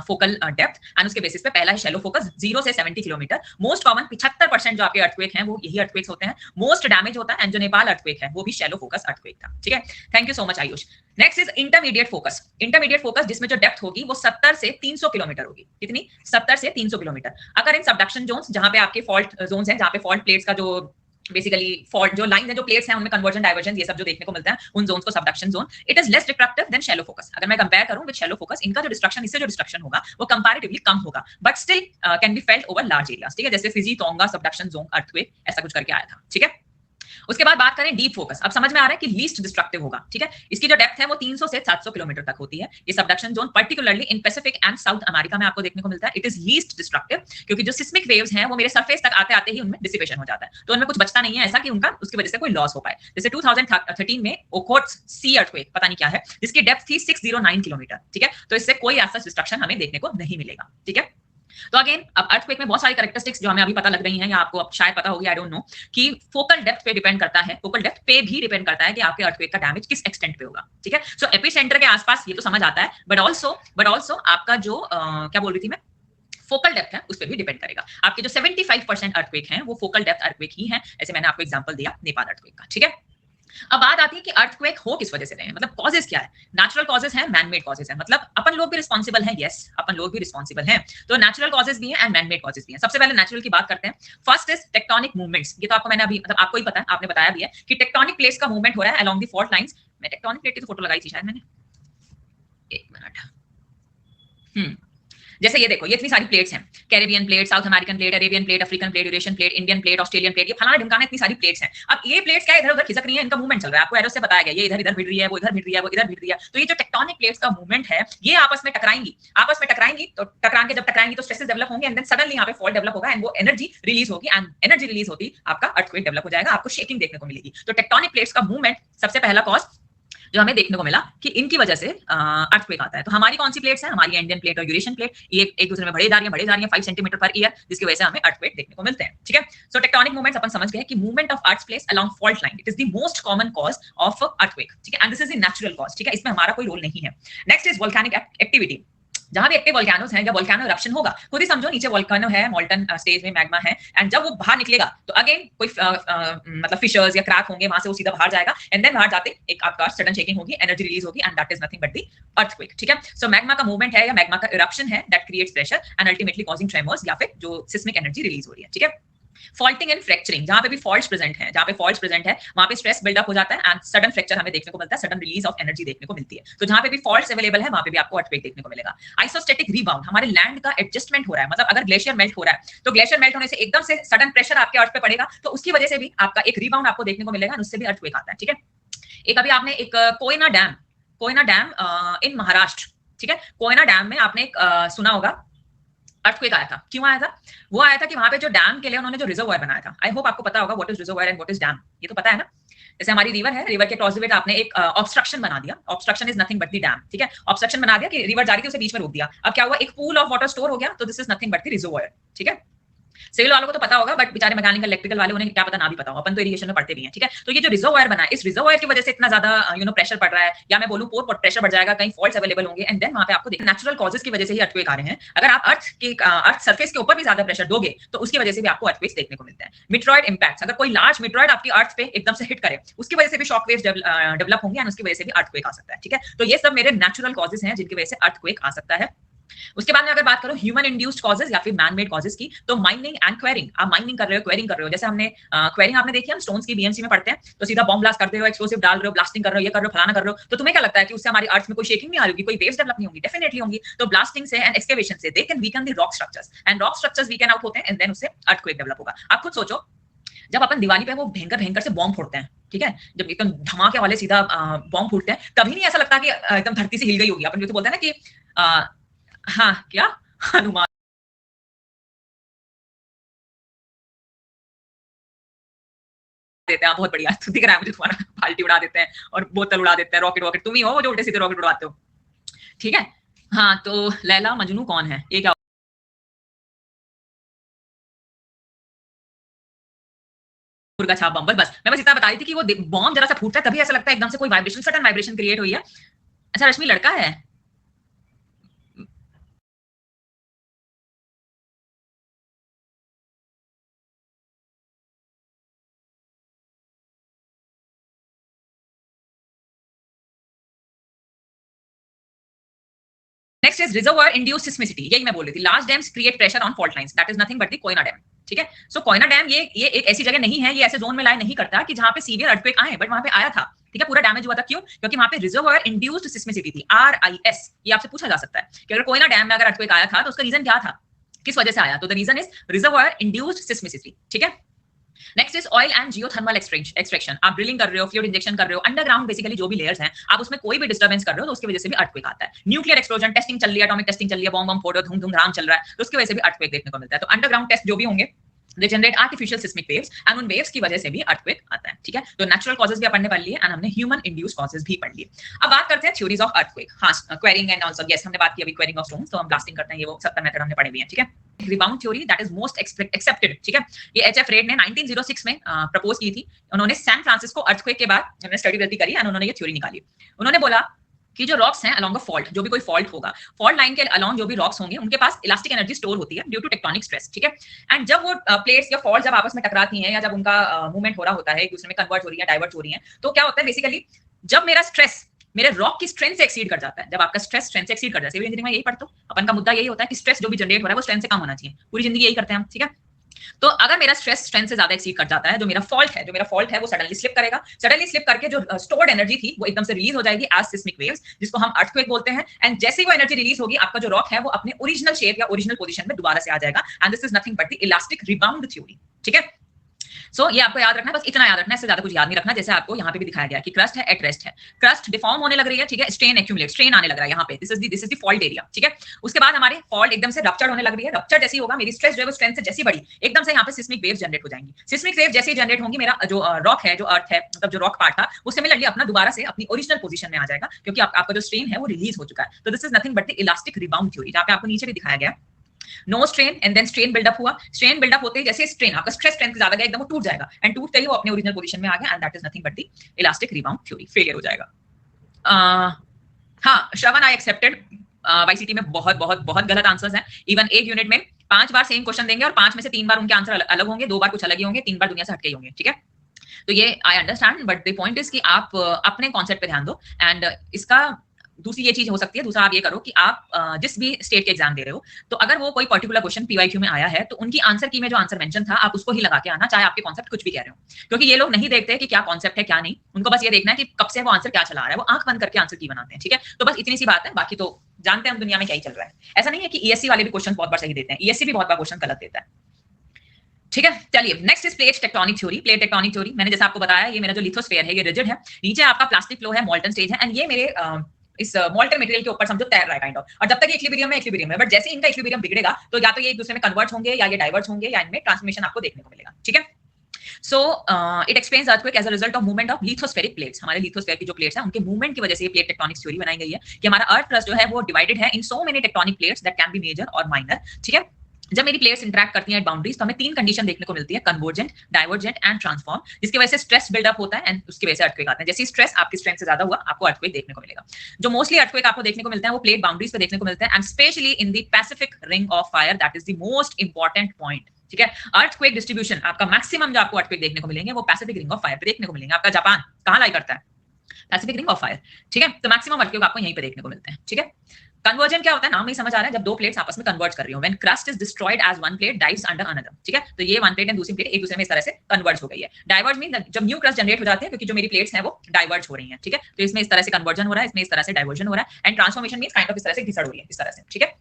focal depth and उसके बेसिस पे पहला है शैलो फोकस 0 से 70 किलोमीटर। मोस्ट कॉमन 75% जो आपके अर्थक्वेक हैं वो यही अर्थक्वेक्स होते हैं। मोस्ट डैमेज होता है एंड जो नेपाल अर्थक्वेक है वो भी शैलो फोकस अर्थक्वेक था। ठीक है, thank you so much Ayush. Next is intermediate focus जिसमें जो डेप्थ होगी वो 70 से 300 किलोमीटर होगी। कितनी? 70 से 300 किलोमीटर। अगर इन सबडक्शन जोन्स जहां पे आपके फॉल्ट जोन्स हैं, जहां पे फॉल्ट प्लेट्स का जो बेसिकली फॉल्ट जो लाइन है, जो प्लेट्स हैं उनमें कन्वर्जन डाइवर्जन ये सब जो देखने को मिलता है उन जोन्स को subduction zone. It is less destructive than shallow focus. अगर मैं कंपेयर करूं विद शैलो फोकस, इनका जो डिस्ट्रक्शन, इससे जो डिस्ट्रक्शन होगा वो कंपैरेटिवली कम होगा but still can be felt over large areas. ठीक है, जैसे फिजी तोंगा सबडक्शन जोन अर्थक्वेक ऐसा कुछ करके आया था। ठीक है, उसके बाद बात करें डीप फोकस। अब समझ में आ रहा है कि लीस्ट डिस्ट्रक्टिव होगा। ठीक है, इसकी जो डेप्थ है वो 300 से 700 किलोमीटर तक होती है। ये subduction zone particularly in Pacific and south America में आपको देखने को मिलता है। इट इज लीस्ट डिस्ट्रक्टिव क्योंकि जो सिस्मिक वेव्स हैं वो मेरे सरफेस तक आते आते ही उनमें डिसिपेशन हो जाता है, तो उनमें कुछ बचता नहीं है ऐसा कि उनका उसकी वजह से कोई लॉस हो पाए। जैसे 2013 में ओखोट्स सी अर्थक्वेक, पता नहीं क्या है, जिसकी डेप्थ थी 609 किलोमीटर। ठीक है, तो इससे कोई ऐसा डिस्ट्रक्शन हमें देखने को नहीं मिलेगा। ठीक है, तो अगेन अब अर्थक्वेक में बहुत सारी कैरेक्टरिस्टिक्स जो हमें अभी पता लग रही हैं या आपको अब शायद पता होगी, आई डोंट नो, कि फोकल डेप्थ पे डिपेंड करता है, फोकल डेप्थ पे भी डिपेंड करता है कि आपके अर्थक्वेक का डैमेज किस एक्सटेंट पे होगा। ठीक है, सो एपिसेंटर के आसपास ये तो समझ आता है बट ऑल्सो आपका जो क्या बोल रही थी मैं, फोकल डेप्थ है उस पर भी डिपेंड करेगा। आपके जो 75% अर्थक्वेक हैं वो फोकल डेप्थ अर्थक्वेक ही है, ऐसे मैंने आपको एग्जांपल दिया नेपाल अर्थक्वेक का। ठीक है, अब बात आती है कि अर्थक्वेक हो किस वजह से रहे हैं, मतलब कॉजेस क्या है। नेचुरल कॉजेस हैं, मैन मेड कॉजेस हैं, मतलब अपन लोग भी रिस्पॉन्सिबल हैं। यस, अपन लोग भी रिस्पॉन्सिबल हैं। तो नेचुरल कॉजेस भी हैं एंड मैन मेड कॉजेस भी हैं। सबसे पहले नेचुरल की बात करते हैं। First is tectonic movements. ये तो आपको मैंने अभी मतलब आपको ही पता है, आपने बताया भी है कि टेक्टोनिक प्लेट्स का मूवमेंट हो रहा है अलोंग द फॉल्ट लाइंस। मैं टेक्टोनिक प्लेट की तो फोटो लगाई थी शायद मैंने, एक मिनट। जैसे ये देखो, ये इतनी सारी प्लेट्स हैं, Caribbean plate, south American plate, Arabian plate, African plate, Eurasian plate, Indian plate, Australian plate, ये फलाना ढिमकाना इतनी सारी प्लेट्स हैं। अब ये प्लेट्स क्या इधर उधर खिसक रही है, इनका मूवमेंट चल रहा है, आपको एरो से बताया गया, ये इधर इधर भिड़ रही है, वो इधर भिड़ रही है, वो इधर भिड़ रही है। तो ये जो टेक्टोनिक प्लेट्स का मूवमेंट है, ये आपस में टकराएंगी, तो टकरान के जब टकराएंगी तो स्ट्रेसेस डेवलप होंगे एंड देन सडनली यहाँ पे फॉल्ट डेवलप होगा एंड वो एनर्जी रिलीज होगी, एंड एनर्जी रिलीज होती आपका अर्थक्वेक डेवलप हो जाएगा, आपको शेकिंग देखने को मिलेगी। तो टेक्टोनिक प्लेट्स का मूवमेंट सबसे पहला कॉज जो हमें देखने को मिला कि इनकी वजह से अर्थक्वेक आता है। तो हमारी कौन सी प्लेट्स हैं? हमारी इंडियन प्लेट और यूरेशियन प्लेट, ये एक दूसरे में बढ़े जा रही है 5 सेंटीमीटर पर ईयर, जिसकी वजह से हमें अर्थक्वेक देखने को मिलते हैं। ठीक है, सो टेक्टोनिक मूवमेंट्स अपन समझ गए कि movement of earth plates along fault line, it is the most common cause of earthquake. ठीक है, and this is the natural cause. ठीक है, इसमें हमारा कोई रोल नहीं है। Next is volcanic activity. जहां भी एक्टिव वोल्केनोस हैं या वोल्केनो इरप्शन होगा, खुद ही समझो नीचे वोल्केनो है, मोल्टन स्टेज में मैग्मा है, एंड जब वो बाहर निकलेगा तो अगेन कोई मतलब फिशर्स या क्रैक होंगे, वहां से वो सीधा बाहर जाएगा एंड देन बाहर जाते एक आपका सडन शेकिंग होगी, एनर्जी रिलीज होगी, and that is nothing but the earthquake. ठीक है, सो मैग्मा का मूवमेंट है या मैग्मा का इरप्शन है that creates pressure and ultimately causing tremors या फिर जो सिस्मिक एनर्जी रिलीज हो रही है। ठीक है, फॉल्टिंग एंड फ्रैक्चरिंग, जहां पे भी फॉल्ट्स प्रेजेंट हैं, वहां पे स्ट्रेस बिल्डअप हो जाता है एंड सडन फ्रैक्चर हमें देखने को मिलता है, सडन रिलीज ऑफ एनर्जी देखने को मिलती है। तो जहां पे भी फॉल्ट्स अवेलेबल है वहां पे भी आपको अर्थक्वेक देखने को मिलेगा। आइसोस्टैटिक रिबाउंड, हमारे लैंड का एडजस्टमेंट हो रहा है, मतलब अगर ग्लेशियर मेल्ट हो रहा है तो ग्लेशियर मेल्ट होने से एकदम से सडन प्रेशर आपके अर्थ पे पड़ेगा, तो उसकी वजह से भी आपका एक रिबाउंड आपको देखने को मिलेगा, उससे भी अर्थक्वेक आता है। ठीक है, एक अभी आपने एक कोयना डैम इन महाराष्ट्र, ठीक है, कोयना डैम में आपने एक सुना होगा अर्थक्वेक आया था। क्यों आया था? वो आया था कि वहां पे जो डैम के लिए उन्होंने जो रिजर्वायर बनाया था, आई होप आपको पता होगा what is reservoir and what is damn, ये तो पता है ना। जैसे हमारी रिवर है, रिवर के क्रॉस आपने एक ऑब्स्ट्रक्शन बना दिया, obstruction is nothing but the dam. ठीक है, ऑब्स्ट्रक्शन बना दिया कि रिवर जा रही थी उसे बीच में रोक दिया, अब क्या हुआ, एक पूल ऑफ वाटर स्टोर हो गया, तो this is nothing but the reservoir. ठीक है, सिविल वालों को तो पता होगा, बट बेचारे मैकेनिकल इलेक्ट्रिकल वाले उन्हें क्या पता ना भी पता हो, अपन तो इरिगेशन में पढ़ते भी हैं। ठीक है, तो ये जो रिजर्वायर बना है, इस रिजर्वायर की वजह से इतना ज्यादा प्रेशर पड़ रहा है, या मैं बोलूं पोर प्रेशर बढ़ जाएगा, कहीं फॉल्ट्स अवेलेबल होंगे एंड देन वहां पे आपको नेचुरल कॉजेस की वजह से ही अर्थक्वेक आ रहे हैं। अगर आप अर्थ सरफेस के ऊपर भी ज्यादा प्रेशर दोगे तो उसकी वजह से भी आपको अर्थक्वेक्स देखने को मिलते हैं। मिट्रॉइड इंपैक्ट्स, अगर कोई लार्ज मिट्रॉइड आपकी अर्थ पे एकदम से हिट करे, उसकी वजह से भी शॉक वेव्स डेवलप होंगे एंड उसकी वजह से भी अर्थक्वेक आ सकता है। ठीक है, तो ये सब मेरे नेचुरल कॉजेस हैं जिनकी वजह से अर्थक्वेक आ सकता है। उसके बाद में अगर बात करूं ह्यूमन इंड्यूस्ड कॉजेज या फिर मैन मेड कॉजेज की, तो माइनिंग एंड क्वेरिंग, आप माइनिंग कर रहे हो, क्वेरिंग कर रहे हो, जैसे हमने क्वेरिंग आपने देखी, हम स्टोन्स की बीएमसी में पढ़ते हैं, तो सीधा बॉम्ब ब्लास्ट करते हो, एक्सप्लोसिव डाल रहे हो, ब्लास्टिंग कर रहे हो, ये कर रहे हो, फलाना कर रहे हो, तो तुम्हें क्या लगता है कि उससे हमारी अर्थ में कोई शेकिंग नहीं आ रही होगी, कोई वेव्स डेवलप नहीं होंगी? डेफिनेटली होंगी। तो ब्लास्टिंग से एंड एक्सकेवेशन से they can weaken the rock structures and rock structures weaken out होते हैं एंड देन उससे अर्थक्वेक डेवलप होगा। आप खुद सोचो, जब अपन दिवाली पे वो भयंकर भयंकर से बॉम्ब फोड़ते हैं, ठीक है, जब एकदम धमाके वाले सीधा बॉम्ब फूटते हैं, कभी नहीं ऐसा लगता कि एकदम धरती से हिल गई होगी। अपन जो तो बोलते हैं ना कि हाँ क्या हनुमान देते हैं, बहुत बढ़िया, तो दिख रहा है मुझे तुम्हारा, बाल्टी उड़ा देते हैं और बोतल उड़ा देते हैं, रॉकेट तुम ही हो जो उल्टे सीधे रॉकेट उड़ाते हो। ठीक है, हाँ, तो लैला मजनू कौन है, ये क्या मुर्गा छाप बम? बस मैं इतना बता रही थी कि वो बॉम्ब जरा सा फूटता है तभी ऐसा लगता है एकदम से कोई वाइब्रेशन, सडन वाइब्रेशन क्रिएट हुई है। अच्छा, रश्मि लड़का है? नेक्स्ट इज रिजर्वायर इंड्यूस्ड सिस्मिसिटी, यही मैं बोल रही थी, large dams create pressure on fault lines, that is nothing but the Koyna dam. ठीक है, सो कोयना डैम ये एक ऐसी जगह नहीं है, ये ऐसे जोन में लाया नहीं करता कि जहां पे सीवियर अर्थक्वेक आए, बट वहां पे आया था। ठीक है, पूरा डैमेज हुआ था, क्यों? क्योंकि वहां पे रिजर्वायर इंड्यूस्ड सिस्मिसिटी थी, RIS, ये आपसे पूछा जा सकता है कि अगर कोयना डैम में अगर अर्थक्वेक आया था तो उसका रीजन क्या था, किस वजह से आया, तो the reason is reservoir induced seismicity. ठीक है, next is oil and geothermal extraction, आप ड्रिलिंग कर रहे हो, फ्लूइड इंजेक्शन कर रहे हो, अंडरग्राउंड बेसिकली जो भी लेयर्स हैं, आप उसमें कोई भी डिस्टर्बेंस कर रहे हो तो उसकी वजह से भी अर्थक्वेक आता है। न्यूक्लियर एक्सप्लोजन टेस्टिंग चल रही है, एटॉमिक टेस्टिंग चल रही है, बॉम्ब फोड़ो, धूम धूम धाम चल रहा है, तो उसकी वजह से भी अर्थक्वेक देखने को मिलता है। तो अंडरग्राउंड टेस्ट जो भी होंगे, they generate artificial seismic waves and उन waves की वजह से भी earthquake आता है। ठीक है, तो नेचुरल कॉजेस भी अपन ने पढ़ लिए एंड हमने ह्यूमन इंड्यूस्ड कॉजेस भी पढ़ लिए। अब बात करते हैं थ्योरीज ऑफ अर्थक्वेक। हाँ, क्वेरिंग एंड आल्सो, यस, हमने बात की अभी क्वेरिंग ऑफ स्टोन्स, तो हम ब्लास्टिंग करते हैं, ये वो 70 मेथड हमने पढ़े भी हैं। ठीक है, rebound theory that is most accepted. ठीक है, ये HF रेड ने 1906 में प्रपोज की थी। उन्होंने सैन फ्रांसिस्को अर्थक्वेक के बाद उन्होंने स्टडी करी एंड उन्होंने ये थ्योरी निकाली। उन्होंने बोला कि जो रॉक्स हैं अलोंग अ फॉल्ट, जो भी कोई फॉल्ट होगा, फॉल्ट लाइन के अलोंग जो भी रॉक्स होंगे उनके पास इलास्टिक एनर्जी स्टोर होती है ड्यू टू टेक्टोनिक स्ट्रेस। ठीक है, एंड जब वो प्लेट्स या फॉल्ट जब आपस में टकराती हैं या जब उनका मूवमेंट हो रहा होता है, एक दूसरे में कन्वर्ट हो रही है, डाइवर्ट हो रही है, तो क्या होता है बेसिकली, जब मेरा स्ट्रेस मेरे रॉक की स्ट्रेंथ से एक्सीड कर जाता है, जब आपका स्ट्रेस स्ट्रेंथ से एक्सीड कर जाता है, सिविल इंजीनियरिंग में यही पढ़ते हो अपन, का मुद्दा यही होता है कि स्ट्रेस जो भी जनरेट हो रहा है वो स्ट्रेंथ से कम होना चाहिए, पूरी जिंदगी यही करते हैं हम। ठीक है, तो अगर मेरा स्ट्रेस स्ट्रेंथ से ज्यादा एक्सीड कर जाता है, जो मेरा फॉल्ट है वो सडनली स्लिप करेगा, सडनली स्लिप करके जो स्टोर्ड एनर्जी थी वो एकदम से रिलीज हो जाएगी एज सिस्मिक वेव्स, जिसको हम अर्थक्वेक बोलते हैं। एंड जैसे ही वो एनर्जी रिलीज होगी, आपका जो रॉक है वो अपने ओरिजिनल शेप या ओरिजिनल पोजीशन में दोबारा से आ जाएगा। And this is nothing but the elastic rebound theory. ठीक है, सो ये आपको याद रखना है, बस इतना याद रखना है, इससे ज्यादा कुछ याद नहीं रखना। जैसे आपको यहाँ पे भी दिखाया गया कि क्रस्ट है एट रेस्ट है, क्रस्ट डिफॉर्म होने लग रही है, ठीक है, स्ट्रेन एक्यूमुलेट, स्ट्रेन आने लग रहा है यहाँ पे, this is the fault area. ठीक है, उसके बाद हमारे फॉल्ट एकदम से रप्चर होने लग रही है, रप्चर जैसी होगा, मेरी स्ट्रेस जो है वो स्ट्रेंथ से जैसी बढ़ी, एकदम से यहाँ पे सिस्मिक वेव जनरेट हो जाएंगी। सिस्मिक वेव जैसे ही जनरेट होंगी, मेरा जो रॉक है, जो अर्थ है, मतलब जो रॉक पार्ट था, वो सिमिलरली अपना दोबारा से अपनी ओरिजिनल पोजीशन में आ जाएगा, क्योंकि आपका जो स्ट्रेन है वो रिलीज हो चुका है। तो this is nothing but the elastic rebound theory, जहाँ पे आपको नीचे भी दिखाया गया no strain and then strain buildup हुआ, स्ट्रेन बिल्डअप होते ही जैसे स्ट्रेन आपका स्ट्रेस स्ट्रेंथ ज्यादा गया, एकदम वो टूट जाएगा, एंड टूटते ही वो अपने ओरिजिनल पोजीशन में आ गया, and that is nothing but the elastic rebound theory, failure हो जाएगा। हाँ श्रवण, आई एक्सेप्टेड, वाईसीटी में बहुत बहुत बहुत गलत आंसर्स हैं। इवन एक यूनिट में 5 बार सेम क्वेश्चन देंगे और 5 में से 3 बार उनके आंसर अलग होंगे, 2 बार कुछ अलग ही होंगे, 3 बार दुनिया से हटके ही होंगे। ठीक है, तो ये I understand, but the point is कि आप अपने कॉन्सेप्ट पे ध्यान दो। एंड इसका दूसरी ये चीज हो सकती है, दूसरा आप ये करो कि आप जिस भी स्टेट के एग्जाम दे रहे हो, तो अगर वो कोई पर्टिकुलर क्वेश्चन पीवाईक्यू में आया है, तो उनकी आंसर की में जो आंसर मेंशन था, आप उसको ही लगा के आना, चाहे आपके कॉन्सेप्ट कुछ भी कह रहे हो, क्योंकि ये लोग नहीं देखते कि क्या कॉन्सेप्ट है क्या नहीं, उनको बस ये देखना है कि कब से वो आंसर क्या चला रहा है, वो आंख बंद करके आंसर की बनाते हैं। ठीक है, तो बस इतनी सी बात है, बाकी तो जानते हैं हम दुनिया में क्या ही चल रहा है। ऐसा नहीं है कि ईएससी वाले भी क्वेश्चन बहुत बार सही देते हैं, ईएससी भी बहुत बार क्वेश्चन गलत देता है। ठीक है, चलिए next is plate tectonic theory. Plate tectonic theory मैंने जैसे आपको बताया, ये मेरा जो लिथोस्फेयर है ये रिजिड है, नीचे आपका प्लास्टिक फ्लो है, मोल्टन स्टेज है, एंड ये मेरे इस मोल्टन मटेरियल के ऊपर समझो तैर रहा है काइंड ऑफ, और जब तक ये इक्विलिब्रियम है, बट जैसे इनका इक्विलिब्रियम बिगड़ेगा, तो या तो ये एक दूसरे में कन्वर्ट होंगे, या ये डाइवर्ट होंगे, या इनमें ट्रांसफॉर्मेशन आपको देखने को मिलेगा। ठीक है, so it explains earthquake as a result of movement of lithospheric plates. हमारे लिथोस्फेयर की जो प्लेट्स हैं, उनके मूवमेंट की वजह से ये प्लेट टेक्टोनिक थ्योरी बनाई गई है कि हमारा अर्थ क्रस्ट जो है वो डिवाइडेड है in so many tectonic plates that can be major और माइनर। ठीक है, जब मेरी प्लेट्स इंटरैक्ट करती हैं एट बाउंड्रीज, तो हमें 3 कंडीशन देखने को मिलती है, कन्वर्जेंट, डाइवर्जेंट एंड ट्रांसफॉर्म, जिसकी वजह से स्ट्रेस बिल्डअप होता है, एंड उसकी वजह से अर्थक्वेक आते हैं। जैसे स्ट्रेस आपकी स्ट्रेंथ से ज्यादा हुआ, आपको अर्थक्वेक देखने को मिलेगा। जो मोस्टली अर्थक्वेक आपको देखने को मिलते हैं वो प्लेट बाउंड्रीज पे देखने को मिलते हैं, and specially in the Pacific ring of fire, that is the most important point. ठीक है, अर्थक्वेक डिस्ट्रीब्यूशन आपका मैक्सिमम जो आपको अर्थक्वेक देखने को मिलेंगे वो पैसिफिक रिंग ऑफ फायर पे देखने को मिलेंगे। आपका जापान कहां लाई करता है? Pacific ring of fire. ठीक है, तो मैक्सिमम अर्थक्वेक आपको यहीं पे देखने को मिलते हैं। ठीक है, कन्वर्जन क्या होता है, नाम ही समझ आ रहा है, जब 2 प्लेट्स आपस में कन्वर्ज कर रही हो, when crust is destroyed as one plate dives under another. ठीक है, तो ये वन प्लेट एंड दूसरी प्लेट एक दूसरे में इस तरह से कन्वर्ज हो गई है। डाइवर्ज मीन जब न्यू क्रस्ट जनरेट हो जाते हैं, क्योंकि जो मेरी प्लेट्स हैं वो डाइवर्ज हो रही हैं। ठीक है, तो इसमें इस तरह से कन्वर्जन हो रहा है, इसमें इस तरह से डाइवर्जन हो रहा है, and transformation means kind of इस तरह से घिसड़ हो रही है, इस तरह से। ठीक है,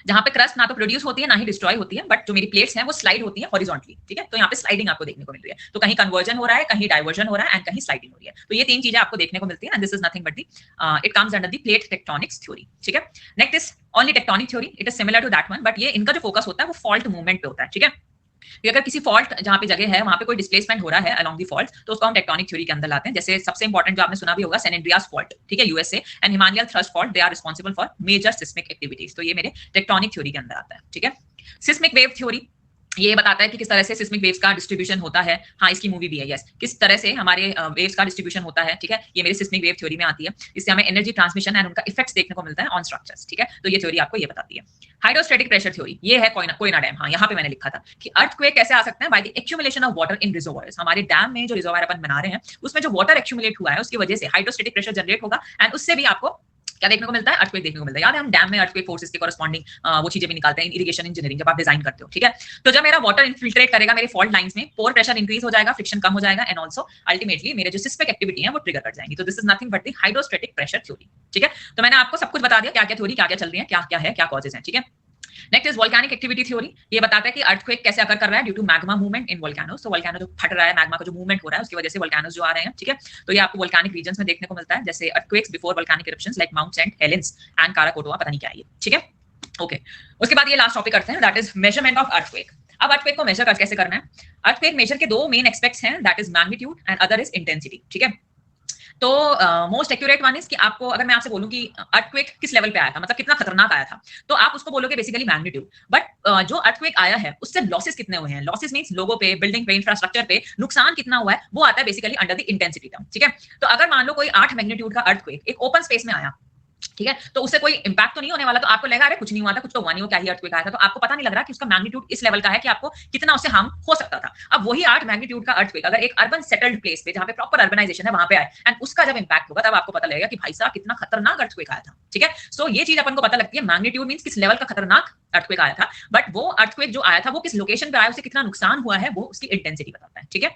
जहां पे क्रस्ट ना तो प्रोड्यूस होती है ना ही डिस्ट्रॉय होती है, बट जो मेरी प्लेट्स हैं वो स्लाइड होती है हॉरिजॉन्टली। ठीक है, तो यहाँ पे स्लाइडिंग आपको देखने को मिल रही है, तो कहीं कन्वर्जन हो रहा है, कहीं डाइवर्जन हो रहा है, एंड कहीं स्लाइडिंग हो रही है। तो ये 3 चीजें आपको देखने को मिलती है, and this is nothing but the it comes under the plate tectonics theory. ठीक है, next is only tectonic theory, it is similar to that one, but ये इनका जो फोकस होता है वो फॉल्ट मूवमेंट पे होता है। ठीक है, कि अगर किसी फॉल्ट जहां पे जगह है वहां पे कोई डिस्प्लेसमेंट हो रहा है अलोंग दी फॉल्ट, तो उसको हम टेक्टोनिक थ्योरी के अंदर लाते हैं। जैसे सबसे इंपॉर्टेंट जो आपने सुना भी होगा, सैन एंड्रियास फॉल्ट, ठीक है, USA, and Himalayan thrust fault, they are responsible for major seismic activities. तो ये मेरे टेक्टोनिक थ्योरी के अंदर आता है। ठीक है, सिस्मिक वेव थ्योरी ये बताता है कि किस तरह से सिस्मिक वेव्स का डिस्ट्रीब्यूशन होता है। हाँ, इसकी मूवी भी है, यस, किस तरह से हमारे वेव्स का डिस्ट्रीब्यूशन होता है। ठीक है, ये मेरी सिस्मिक वेव थ्योरी में आती है। इससे हमें एनर्जी ट्रांसमिशन एंड उनका इफेक्ट्स देखने को मिलता है ऑन स्ट्रक्चर्स। ठीक है, तो ये थ्योरी आपको ये बताती है। हाइड्रोस्टैटिक प्रेशर थ्योरी, ये है कोयना डैम। हाँ, यहाँ पे मैंने लिखा था कि अर्थक्वेक कैसे आ सकते हैं, by the accumulation of water in reservoirs. हमारे डैम में जो रिजर्वॉयर अपन बना रहे हैं उसमें जो वाटर एक्यूमुलेट हुआ है उसकी वजह से हाइड्रोस्टैटिक प्रेशर जनरेट होगा, एंड उससे भी आपको क्या देखने को मिलता है, अर्थक्वेक देखने को मिलता है। याद है हम डैम में अर्थक्वेक फोर्सेस के कॉरेस्पॉन्डिंग वो चीजें भी निकालते हैं इरिगेशन इंजीनियरिंग जब आप डिजाइन करते हो। ठीक है, तो जब मेरा वाटर इन्फिल्ट्रेट करेगा मेरे फॉल्ट लाइंस में, पोर प्रेशर इंक्रीज हो जाएगा, फ्रिक्शन कम हो जाएगा, एंड ऑल्सो अल्टीमेटली मेरे जो सिस्मिक एक्टिविटी है वो ट्रिगर कर जाएंगी। तो this is nothing but the hydrostatic pressure theory. ठीक है, तो मैंने आपको सब कुछ बता दिया, क्या क्या थ्योरी, क्या क्या चल रही है, क्या क्या है, क्या कॉजेज हैं। ठीक है, next is volcanic activity theory. ये बताता है कि अर्थक्वेक कैसे अकर कर रहा है due to magma movement in volcanoes. तो वोल्केनो जो फट रहा है, मैग्मा का जो मूवमेंट हो रहा है उसकी वजह से वोल्केनोस जो आ रहे हैं। ठीक है, तो ये आपको वोल्केनिक रीजन्स में देखने को मिलता है, जैसे earthquakes before volcanic eruptions like Mount Saint Helens and Krakatoa, पता नहीं क्या है ये। ठीक है, ओके, उसके बाद ये लास्ट टॉपिक करते हैं, that is measurement of earthquake. अब अर्थक्वेक को मेजर कैसे करना है? अर्थक्वेक मेजर के 2 मेन एस्पेक्ट्स हैं, that is magnitude and other is intensity. ठीक है, तो मोस्ट एक्यूरेट वन इज कि आपको अगर मैं आपसे बोलूं कि अर्थक्वेक किस लेवल पे आया था, मतलब कितना खतरनाक आया था, तो आप उसको बोलोगे बेसिकली मैग्नीट्यूड। बट जो अर्थक्वेक आया है उससे लॉसेस कितने हुए हैं, लॉसेस मींस लोगों पे, बिल्डिंग पे, इंफ्रास्ट्रक्चर पे नुकसान कितना हुआ है, वो आता है basically under the intensity term. ठीक है, तो अगर मान लो कोई 8 मैग्नीट्यूड का अर्थक्वेक एक ओपन स्पेस में आया, ठीक है, तो उससे कोई इंपैक्ट तो नहीं होने वाला, तो आपको लगेगा अरे कुछ नहीं हुआ था, कुछ तो हुआ नहीं, वो क्या ही अर्थक्वेक आया था, तो आपको पता नहीं लग रहा कि उसका मैग्नीट्यूड इस लेवल का है कि आपको कितना उससे हार्म हो सकता था। अब वही 8 मैग्नीट्यूड का अर्थक्वेक अगर एक अर्बन सेटल्ड प्लेस पे, जहां पे प्रॉपर अर्बनाइजेशन है, वहां पे आए एंड उसका जब इंपैक्ट होगा, तब आपको पता लगेगा कि भाई साहब कितना खतरनाक अर्थक्वेक आया था। ठीक है, सो ये चीज अपन को पता लगती है, मैग्नीट्यूड मींस किस लेवल का खतरनाक अर्थक्वेक आया था, बट वो अर्थक्वेक जो आया था वो किस लोकेशन पे आया, उसे कितना नुकसान हुआ है, वो उसकी इंटेंसिटी बताता है। ठीक है,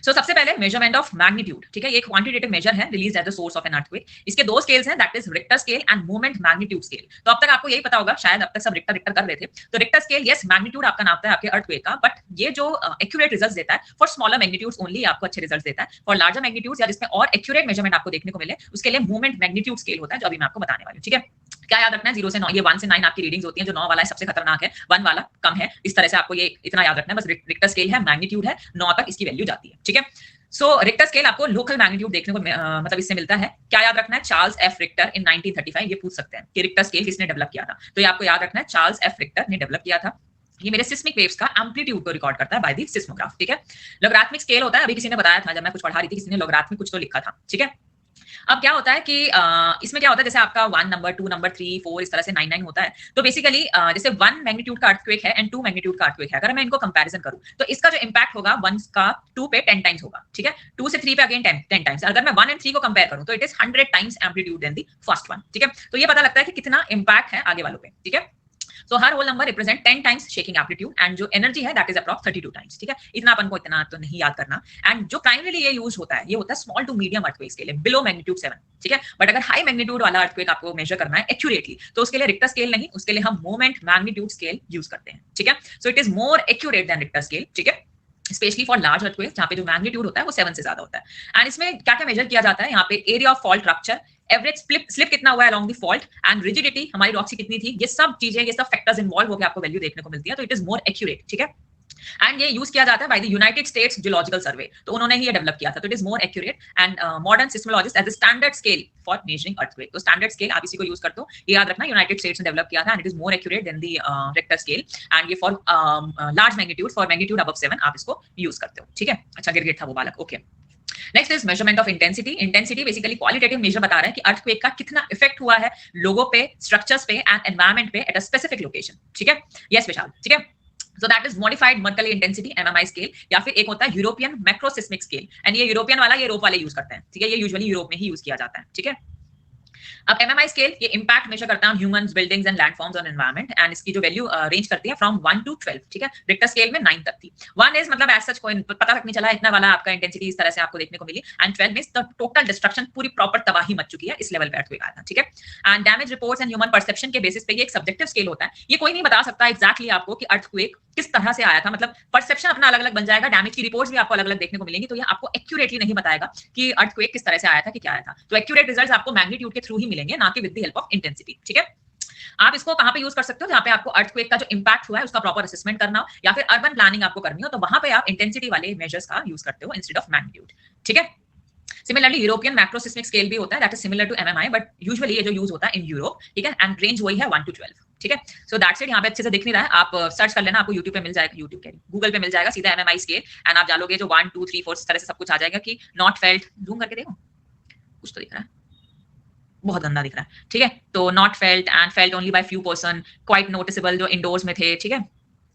सो सबसे पहले मेजरमेंट ऑफ मैग्नीट्यूड। ठीक है, ये क्वांटिटेटिव मेजर है release at the source of an earthquake. इसके दो स्केल्स हैं, that is Richter scale end moment magnitude scale. तो अब तक आपको यही पता होगा, शायद अब तक सब रिक्टर रिक्टर कर रहे थे। तो रिक्टर स्केल यस मैग्नीट्यूड आपका नापता है आपके अर्थक्वेक का, बट ये जो एक्यूरेट रिजल्ट्स देता है फॉर स्मॉलर मैग्नीट्यूड्स ओनली आपको अच्छे रिजल्ट्स देता है। फॉर लार्जर मैग्नीट्यूड्स या जिसमें और एक्यूरेट मेजरमेंट आपको देखने को मिले, उसके लिए मोमेंट मैग्नीट्यूड स्केल होता है, जो अभी मैं आपको बताने वाली हूं। ठीक है, क्या याद रखना है, 0 से 9, ये 1 से 9 आपकी रीडिंग्स होती हैं, जो 9 वाला है सबसे खतरनाक है, 1 वाला कम है। इस तरह से आपको ये इतना याद रखना है, बस रिक्टर स्केल है, मैग्नीट्यूड है, 9 तक इसकी वैल्यू जाती है। ठीक है, सो रिक्टर स्केल आपको लोकल मैग्नीट्यूड देखने को मतलब इससे मिलता है। क्या याद रखना है, चार्ल्स एफ रिक्टर इन 1935, ये पूछ सकते हैं कि रिक्टर स्केल किसने डेवलप किया था, तो ये आपको याद रखना है, चार्ल्स एफ रिक्टर ने डेवलप किया था। ये मेरे सिस्मिक वेव्स का एम्पलीट्यूड को रिकॉर्ड करता है बाय द सिस्मोग्राफ। ठीक है, लॉगरिथमिक स्केल होता है, अभी किसी ने बताया था जब मैं कुछ पढ़ा रही थी, किसी ने लॉगरिथमिक कुछ तो लिखा था। ठीक है, अब क्या होता है कि इसमें क्या होता है, जैसे आपका 1 नंबर 2 नंबर 3 4 इस तरह से 9 9 होता है, तो बेसिकली जैसे 1 मैग्नीट्यूड का अर्थक्वेक है एंड 2 मैग्नीट्यूड का अर्थक्वेक है, अगर मैं इनको कंपैरिजन करूं तो इसका जो इंपैक्ट होगा 1 का 2 पे 10 टाइम्स होगा। ठीक है, 2 से 3 पे अगेन 10 टाइम्स। अगर मैं 1 एंड 3 को कंपेयर करूं तो it is 100 times amplitude than the first one. ठीक है, तो ये पता लगता है कि कितना इंपैक्ट है आगे वालों पे। ठीक है, सो हर whole number represent 10 times shaking amplitude and जो एनर्जी है दैट इज अप्रॉक्स 32 टाइम्स। ठीक है, इतना अपन को इतना तो नहीं याद करना। एंड जो प्राइमरीली ये यूज होता है, ये होता है स्मॉल टू मीडियम अर्थक्वेक्स के लिए, बिलो मैग्नीट्यूड 7। ठीक है, बट अगर हाई मैग्नीट्यूड वाला अर्थक्वेक आपको मेजर करना है एक्यूरेटली, तो उसके लिए रिक्टर स्केल नहीं, उसके लिए हम मोमेंट मैग्नीट्यूड स्केल यूज करते हैं। ठीक है, so it is more accurate then Richter scale. ठीक है, स्पेशली फॉर लार्ज अर्थक्वेक जहां पे जो मैग्नीट्यूड होता है वो 7 से ज्यादा होता है। एंड इसमें क्या क्या मेजर किया जाता है, यहाँ पे area of fault rupture, average slip कितना हुआ है along the fault, and rigidity हमारी रॉक की कितनी थी, ये सब चीजें, ये सब फैक्टर्स इन्वॉल्व होकर आपको वैल्यू देखने को मिलती है, तो इट इज मोर एक्यूरेट। ठीक है, एंड ये यूज किया जाता है by the United States geological survey, तो उन्होंने ही ये डेवलप किया था, तो it is more accurate and modern seismologist as a standard scale for measuring earthquake. तो स्टैंडर्ड स्केल आप इसी को यूज करते हो, ये याद रखना, यूनाइटेड स्टेट्स ने डेवलप किया था and it is more accurate than the Richter scale, and ये for large magnitude, for magnitude above 7 आप इसको यूज करते हो। ठीक है, अच्छा गिरगिट था वो बालक। Okay, next is measurement of intensity. Intensity basically qualitative measure बता रहा है कि अर्थक्वेक का कितना इफेक्ट हुआ है लोगों पे, स्ट्रक्चर्स पे एंड एनवायरमेंट पे एट अ स्पेसिफिक लोकेशन। ठीक है, यस विशाल। ठीक है, so that is modified Mercalli intensity MMI scale, या फिर एक होता है यूरोपियन मैक्रोसिस्मिक स्केल, एंड ये यूरोपियन वाला ये यूरोप वाले यूज करते हैं। ठीक है, ये यूजुअली यूरोप में ही यूज किया जाता है। ठीक है, अब एमएमआई स्केल ये इंपैक्ट मेजर करता है humans, buildings and landforms on environment, and इसकी जो वैल्यू रेंज करती है फ्रॉम 1 टू 12। ठीक है, रिक्टर स्केल में 9 तक थी। 1 इज मतलब एज सच कोई पता तक नहीं चला, इतना वाला आपका इंटेंसिटी इस तरह से आपको देखने को मिली, and 12 means the total destruction, पूरी प्रॉपर तबाही मच चुकी है, इस लेवल पे अर्थक्वेक आया था। ठीक है, and damage reports and human perception के बेसिस पे ये एक सब्जेक्टिव स्केल होता है, ये कोई नहीं बता सकता एग्जैक्टली आपको कि अर्थक्वेक किस तरह से आया था, मतलब परसेप्शन अपना अलग अलग बन जाएगा, डैमेज की रिपोर्ट्स भी आपको अलग अलग देखने को मिलेंगी, तो ये आपको एक्यूरेटली नहीं बताएगा कि अर्थक्वेक किस तरह से आया था, कि क्या आया था। तो एक्यूरेट रिजल्ट्स आपको मैग्नीट्यूड के थ्रू ही मिलेंगे, ना कि with the help of intensity. ठीक है, आप इसको कहां पे यूज कर सकते हो, जहां पे आपको अर्थक्वेक का जो इंपैक्ट हुआ है उसका प्रॉपर असेसमेंट करना हो, या फिर अर्बन प्लानिंग आपको करनी हो, तो वहां पे आप इंटेंसिटी वाले मेजर्स का यूज करते हो इंस्टेड ऑफ मैग्नीट्यूड। ठीक है, सिमिलरली यूरोपियन मैक्रोसिस्मिक स्केल भी होता है, that is similar to MMI, but usually ये जो यूज होता है इन यूरोप। ठीक है, एंड रेंज वही है 1 टू 12। ठीक है, सो दैट्स इट। यहाँ पे अच्छे से दिख नहीं रहा है, आप सर्च कर लेना, आपको यूट्यूब पे मिल जाएगा, यूट्यूब के गूगल पे मिल जाएगा सीधा एमएमआई स्केल, एंड आप डालोगे जो 1 2 3 4 इस तरह से सब कुछ आ जाएगा कि नॉट फेल्ट, जूम करके देखो, कुछ तो दिख रहा है, बहुत गंदा दिख रहा है। ठीक है, तो not felt and felt only by few person, quite noticeable जो इंडोर्स में थे। ठीक है,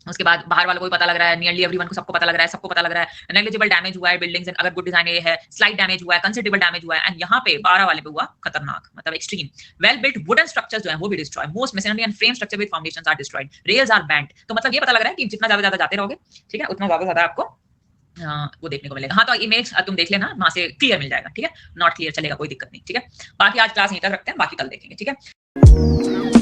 उसके बाद बाहर वालों को भी पता लग रहा है, नियरली एवरीवन को, सबको पता लग रहा है, सबको पता लग रहा है। नेग्लिजिबल डैमेज हुआ है बिल्डिंग्स, अगर गुड डिजाइन ये है, स्लाइट डैमेज हुआ है, कंसिडरेबल डैमेज हुआ है, एंड यहाँ पे 12 वाले पे हुआ खतरनाक, मतलब extreme. Well built wooden structures जो है वो भी destroy, most masonry and frame structure with foundations are destroyed, rails are bent. तो मतलब ये पता लग रहा है कि जितना ज्यादा जाते रहोगे, ठीक है, उतना ज्यादा आपको वो देखने को मिलेगा। हाँ, तो इमेज तुम देख लेना, वहां से क्लियर मिल जाएगा। ठीक है, नॉट क्लियर चलेगा, कोई दिक्कत नहीं। ठीक है, बाकी आज क्लास यहीं तक रखते हैं, बाकी कल देखेंगे। ठीक है।